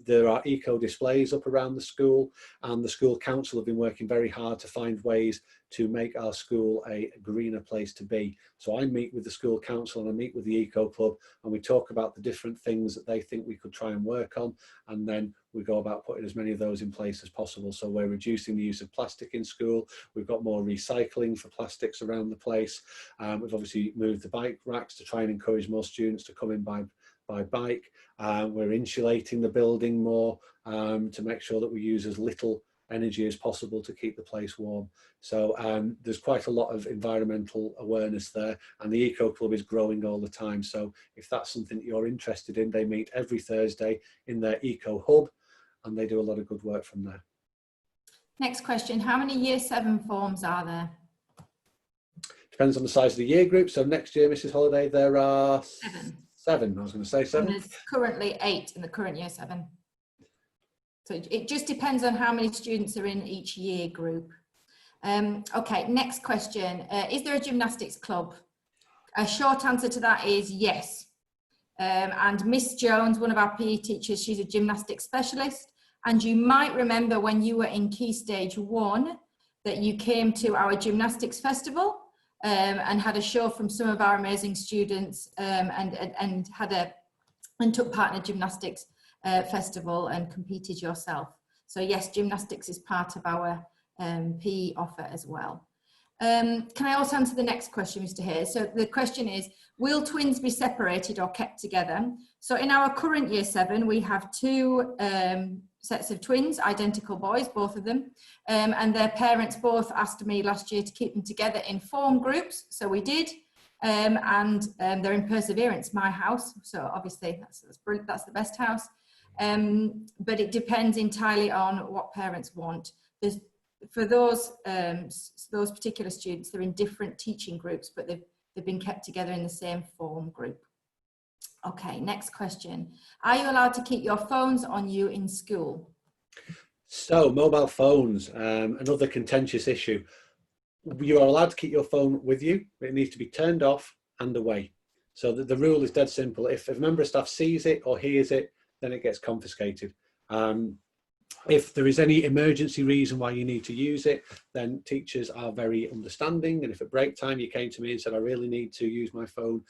Speaker 1: There are eco displays up around the school, and the school council have been working very hard to find ways to make our school a greener place to be. So I meet with the school council and I meet with the eco club, and we talk about the different things that they think we could try and work on, and then we go about putting as many of those in place as possible. So we're reducing the use of plastic in school. We've got more recycling for plastics around the place. We've obviously moved the bike racks to try and encourage more students to come in by bike. We're insulating the building more to make sure that we use as little energy as possible to keep the place warm. So there's quite a lot of environmental awareness there, and the Eco Club is growing all the time. So if that's something that you're interested in, they meet every Thursday in their Eco Hub, and they do a lot of good work from there. Next question, how many Year 7 forms are there? Depends on the size of the year group. So next year, Mrs. Holiday, there are 7. I was going to say 7.
Speaker 2: And there's currently 8 in the current Year 7. So it just depends on how many students are in each year group. Okay, next question. Is there a gymnastics club? A short answer to that is yes. And Miss Jones, one of our PE teachers, she's a gymnastics specialist. And you might remember when you were in Key Stage 1 that you came to our gymnastics festival and had a show from some of our amazing students and took part in a gymnastics festival and competed yourself. So yes, gymnastics is part of our PE offer as well. Can I also answer the next question, Mr. Hayes? So the question is, will twins be separated or kept together? So in our current Year 7, we have 2 sets of twins, identical boys, both of them, and their parents both asked me last year to keep them together in form groups, so we did, and they're in Perseverance, my house, so obviously that's the best house, but it depends entirely on what parents want. For those particular students, they're in different teaching groups, but they've been kept together in the same form group. Okay, next question. Are you allowed to keep your phones on you in school? So, mobile phones, another contentious issue. You are allowed to keep your phone with you, but it needs to be turned off and away. So the rule is dead simple. If a member of staff sees it or hears it, then it gets confiscated. If there is any emergency reason why you need to use it, then teachers are very understanding. And if at break time you came to me and said, I really need to use my phone,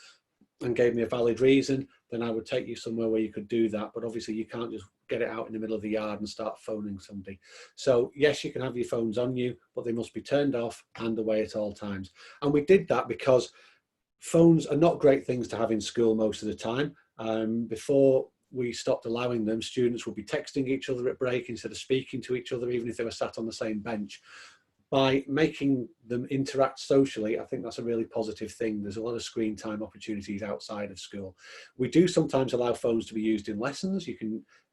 Speaker 2: and gave me a valid reason, then I would take you somewhere where you could do that. But obviously you can't just get it out in the middle of the yard and start phoning somebody. So yes, you can have your phones on you, but they must be turned off and away at all times. And we did that because phones are not great things to have in school most of the time. Before we stopped allowing them, students would be texting each other at break instead of speaking to each other, even if they were sat on the same bench. By making them interact socially, I think that's a really positive thing. There's a lot of screen time opportunities outside of school. We do sometimes allow phones to be used in lessons.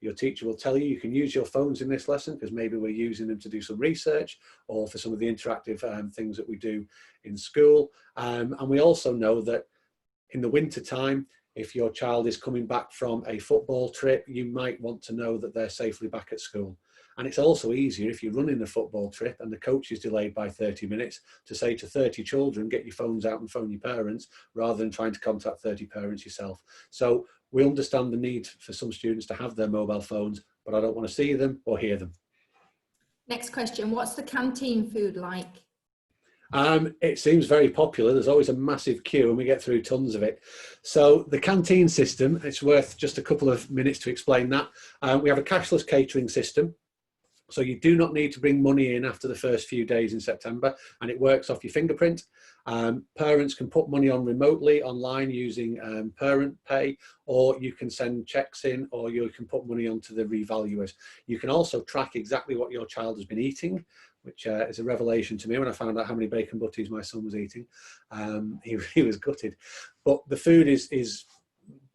Speaker 2: Your teacher will tell you, you can use your phones in this lesson because maybe we're using them to do some research or for some of the interactive things that we do in school. And we also know that in the winter time, if your child is coming back from a football trip, you might want to know that they're safely back at school. And it's also easier if you're running a football trip and the coach is delayed by 30 minutes to say to 30 children, get your phones out and phone your parents, rather than trying to contact 30 parents yourself. So we understand the need for some students to have their mobile phones, but I don't want to see them or hear them. Next question, what's the canteen food like? It seems very popular. There's always a massive queue and we get through tons of it. So the canteen system, it's worth just a couple of minutes to explain that. We have a cashless catering system.
Speaker 1: So you do not need to bring money in after the first few days in September, and it works off your fingerprint. Parents can put money on remotely online using Parent Pay, or you can send checks in, or you can put money onto the revaluers. You can also track exactly what your child has been eating, which is a revelation to me when I found out how many bacon butties my son was eating. He was gutted. But the food is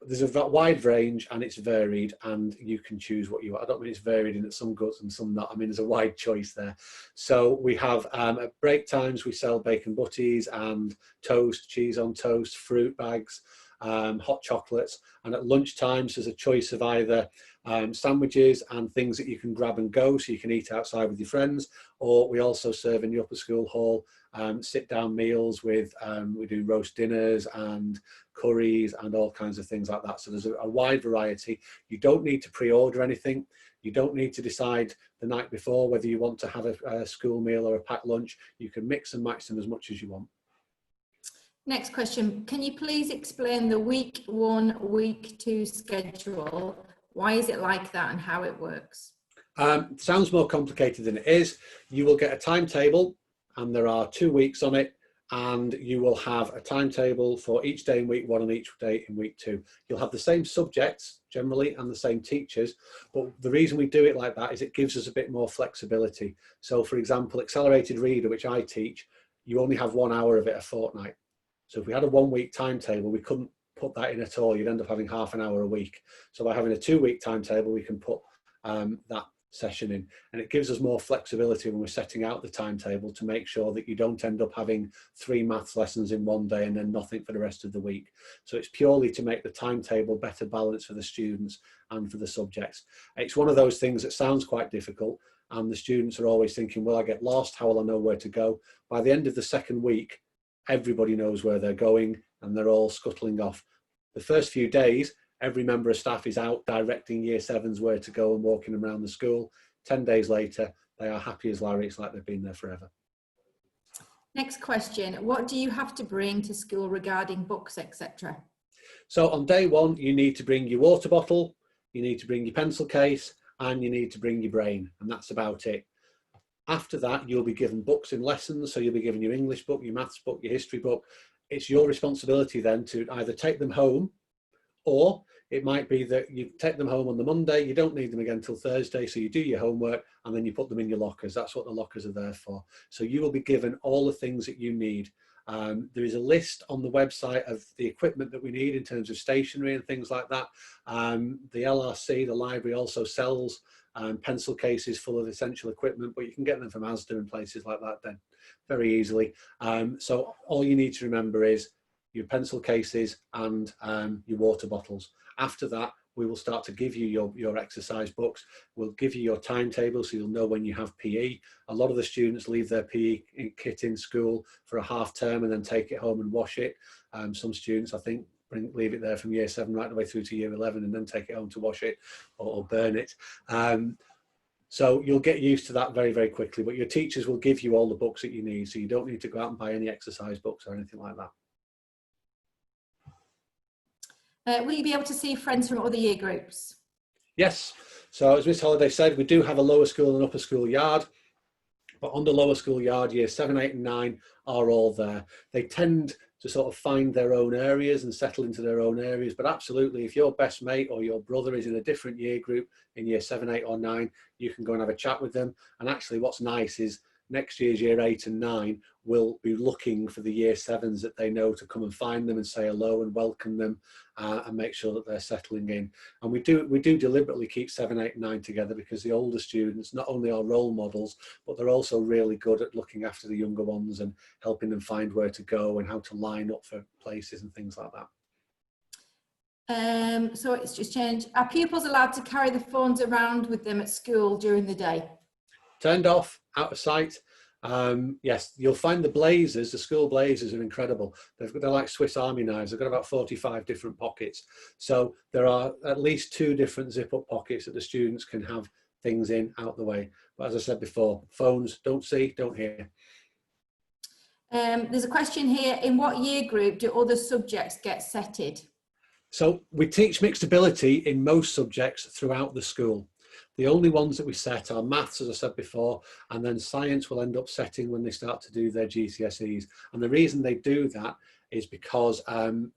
Speaker 1: there's a wide range and it's varied, and you can choose what you want. I don't mean it's varied in that some good and some not. I mean, there's a wide choice there. So we have at break times, we sell bacon butties and toast, cheese on toast, fruit bags, hot chocolates. And at lunch times, there's a choice of either sandwiches and things that you can grab and go so you can eat outside with your friends, or we also serve in the upper school hall sit down meals with, we do roast dinners and curries and all kinds of things like that. So there's a wide variety. You don't need to pre-order anything. You don't need to decide the night before whether you want to have a school meal or a packed lunch. You can mix and match them as much as you want.
Speaker 2: Next question. Can you please explain the week 1, week 2 schedule? Why is it like that and how it works?
Speaker 1: Sounds more complicated than it is. You will get a timetable and there are 2 weeks on it, and you will have a timetable for each day in week 1 and each day in week 2. You'll have the same subjects generally and the same teachers, but the reason we do it like that is it gives us a bit more flexibility. So for example, Accelerated Reader, which I teach, you only have 1 hour of it a fortnight. So if we had a 1 week timetable, we couldn't put that in at all. You'd end up having half an hour a week. So by having a 2 week timetable, we can put that session in, and it gives us more flexibility when we're setting out the timetable to make sure that you don't end up having 3 maths lessons in one day and then nothing for the rest of the week. So it's purely to make the timetable better balanced for the students and for the subjects. It's one of those things that sounds quite difficult, and the students are always thinking, well, I get lost, how will I know where to go? By the end of the second week, everybody knows where they're going and they're all scuttling off. The first few days, every member of staff is out directing year 7s where to go and walking around the school. 10 days later, they are happy as Larry. It's like they've been there forever.
Speaker 2: Next question. What do you have to bring to school regarding books, etc.?
Speaker 1: So on day 1, you need to bring your water bottle, you need to bring your pencil case, and you need to bring your brain, and that's about it. After that, you'll be given books in lessons. So you'll be given your English book, your maths book, your history book. It's your responsibility then to either take them home, or it might be that you take them home on the Monday, you don't need them again till Thursday, so you do your homework and then you put them in your lockers. That's what the lockers are there for. So you will be given all the things that you need. There is a list on the website of the equipment that we need in terms of stationery and things like that. The LRC, the library, also sells pencil cases full of essential equipment, but you can get them from Asda and places like that then very easily. So all you need to remember is your pencil cases and your water bottles. After that, we will start to give you your exercise books. We'll give you your timetable so you'll know when you have PE. A lot of the students leave their PE kit in school for a half term and then take it home and wash it. Some students, I think, leave it there from year 7 right the way through to year 11 and then take it home to wash it or burn it. So you'll get used to that very, very quickly, but your teachers will give you all the books that you need, so you don't need to go out and buy any exercise books or anything like that.
Speaker 2: Will you be able to see friends from other year groups?
Speaker 1: Yes. So as Miss Holliday said, we do have a lower school and upper school yard, but on the lower school yard, year 7, 8 and 9 are all there. They tend to sort of find their own areas and settle into their own areas, but absolutely, if your best mate or your brother is in a different year group in year 7, 8 or 9, you can go and have a chat with them. And actually what's nice is next year's year 8 and 9 will be looking for the year 7s that they know to come and find them and say hello and welcome them and make sure that they're settling in. And we do deliberately keep 7, 8 and 9 together because the older students not only are role models, but they're also really good at looking after the younger ones and helping them find where to go and how to line up for places and things like that.
Speaker 2: So it's just changed. Are pupils allowed to carry the phones around with them at school during the day?
Speaker 1: Turned off, out of sight. Yes, you'll find the blazers, the school blazers are incredible. They're like Swiss Army knives. They've got about 45 different pockets. So there are at least 2 different zip-up pockets that the students can have things in out the way. But as I said before, phones, don't see, don't hear.
Speaker 2: There's a question here. In what year group do other subjects get setted?
Speaker 1: So we teach mixed ability in most subjects throughout the school. The only ones that we set are maths, as I said before, and then science will end up setting when they start to do their GCSEs. And the reason they do that is because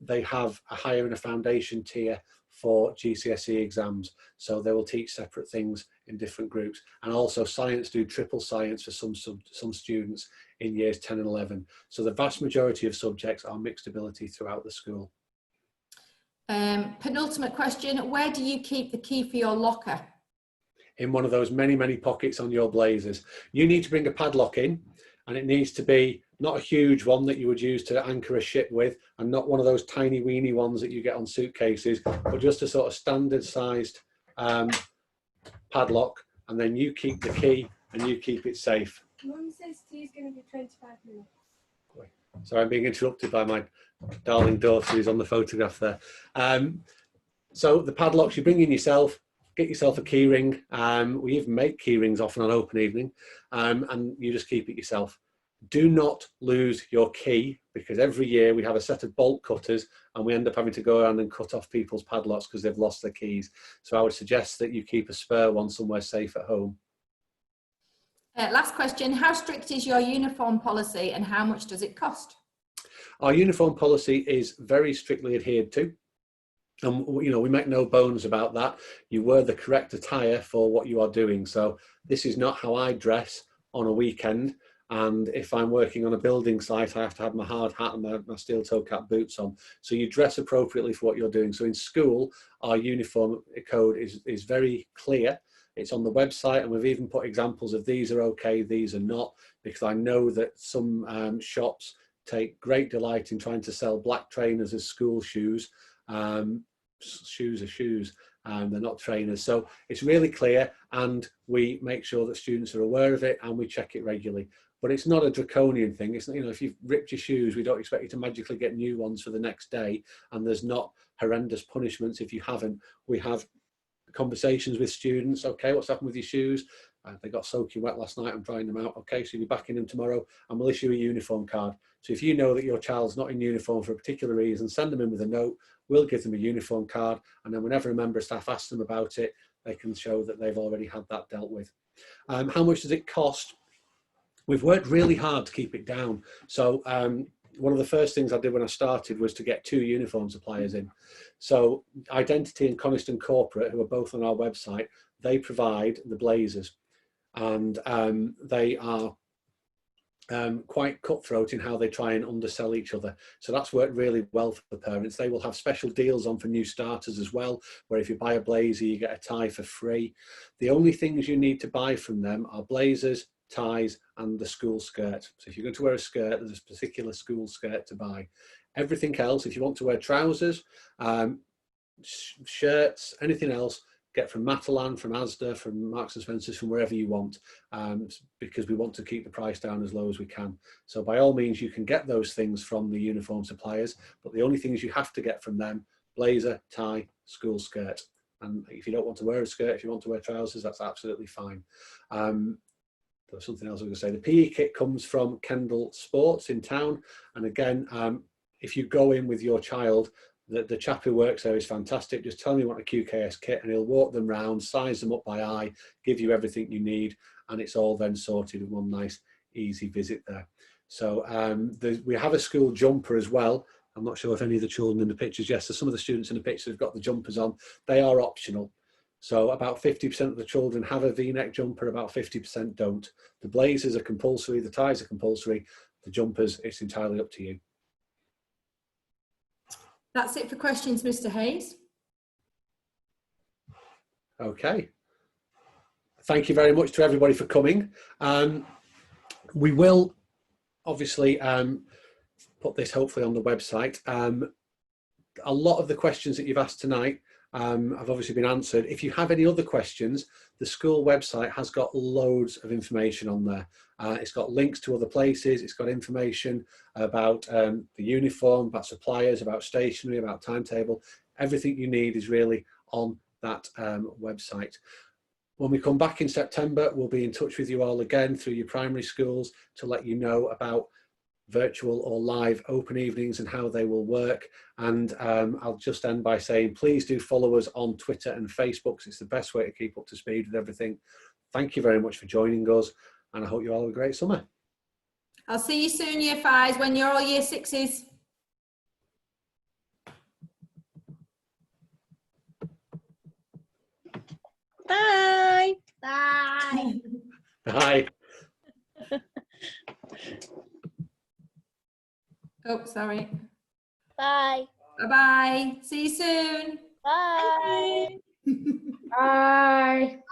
Speaker 1: they have a higher and a foundation tier for GCSE exams. So they will teach separate things in different groups. And also science do triple science for some students in years 10 and 11. So the vast majority of subjects are mixed ability throughout the school.
Speaker 2: Penultimate question, where do you keep the key for your locker?
Speaker 1: In one of those many, many pockets on your blazers. You need to bring a padlock in, and it needs to be not a huge one that you would use to anchor a ship with, and not one of those tiny weeny ones that you get on suitcases, but just a sort of standard sized padlock, and then you keep the key and you keep it safe.
Speaker 3: Mum says tea is going to be 25 minutes.
Speaker 1: Sorry, I'm being interrupted by my darling daughter who's on the photograph there. So the padlocks you bring in yourself, get yourself a key ring. We even make key rings often on open evening, and you just keep it yourself. Do not lose your key, because every year we have a set of bolt cutters and we end up having to go around and cut off people's padlocks because they've lost their keys. So I would suggest that you keep a spare one somewhere safe at home.
Speaker 2: Last question, how strict is your uniform policy and how much does it cost?
Speaker 1: Our uniform policy is very strictly adhered to. And you know, we make no bones about that. You wear the correct attire for what you are doing. So this is not how I dress on a weekend. And if I'm working on a building site, I have to have my hard hat and my steel toe cap boots on. So you dress appropriately for what you're doing. So in school, our uniform code is very clear. It's on the website, and we've even put examples of these are okay, these are not, because I know that some shops take great delight in trying to sell black trainers as school shoes. Shoes are shoes, they're not trainers. So it's really clear, and we make sure that students are aware of it, and we check it regularly. But it's not a draconian thing. It's, you know, if you've ripped your shoes, we don't expect you to magically get new ones for the next day, and there's not horrendous punishments if you haven't. We have conversations with students. Okay, what's happened with your shoes? They got soaking wet last night, I'm drying them out. Okay, so you'll be back in them tomorrow, and we'll issue a uniform card. So if you know that your child's not in uniform for a particular reason, send them in with a note. We'll give them a uniform card, and then whenever a member of staff asks them about it, they can show that they've already had that dealt with. How much does it cost? We've worked really hard to keep it down. So one of the first things I did when I started was to get 2 uniform suppliers in. So Identity and Coniston Corporate, who are both on our website, they provide the blazers, and they are quite cutthroat in how they try and undersell each other. So that's worked really well for the parents. They will have special deals on for new starters as well, where if you buy a blazer, you get a tie for free. The only things you need to buy from them are blazers, ties, and the school skirt. So if you're going to wear a skirt, there's a particular school skirt to buy. Everything else, if you want to wear trousers, shirts, anything else, get from Matalan, from Asda, from Marks and Spencer's, from wherever you want, because we want to keep the price down as low as we can. So by all means, you can get those things from the uniform suppliers, but the only things you have to get from them: blazer, tie, school skirt. And if you don't want to wear a skirt, if you want to wear trousers, that's absolutely fine. There's something else I was going to say. The PE kit comes from Kendall Sports in town. And again, if you go in with your child, the chap who works there is fantastic. Just tell me what a QKS kit, and he'll walk them round, size them up by eye, give you everything you need, and it's all then sorted in one nice, easy visit there. So we have a school jumper as well. I'm not sure if any of the children in the pictures, yes, so some of the students in the pictures have got the jumpers on. They are optional. So about 50% of the children have a V-neck jumper, about 50% don't. The blazers are compulsory, the ties are compulsory, the jumpers, it's entirely up to you.
Speaker 2: That's it for questions, Mr. Hayes.
Speaker 1: Okay. Thank you very much to everybody for coming. We will obviously put this hopefully on the website. A lot of the questions that you've asked tonight have obviously been answered. If you have any other questions, the school website has got loads of information on there. It's got links to other places, it's got information about the uniform, about suppliers, about stationery, about timetable. Everything you need is really on that website. When we come back in September, we'll be in touch with you all again through your primary schools to let you know about virtual or live open evenings and how they will work. And I'll just end by saying, please do follow us on Twitter and Facebook, 'cause it's the best way to keep up to speed with everything. Thank you very much for joining us, and I hope you all have a great summer.
Speaker 2: I'll see you soon, year fives, when you're all year sixes.
Speaker 4: Bye.
Speaker 3: Bye.
Speaker 1: Bye.
Speaker 2: Oh, sorry.
Speaker 4: Bye.
Speaker 2: Bye-bye. See you soon.
Speaker 4: Bye.
Speaker 3: Bye.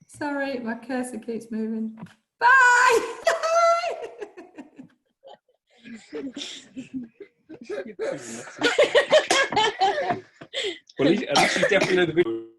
Speaker 2: Sorry, my cursor keeps moving. Bye.
Speaker 5: Well, at least you definitely know the video.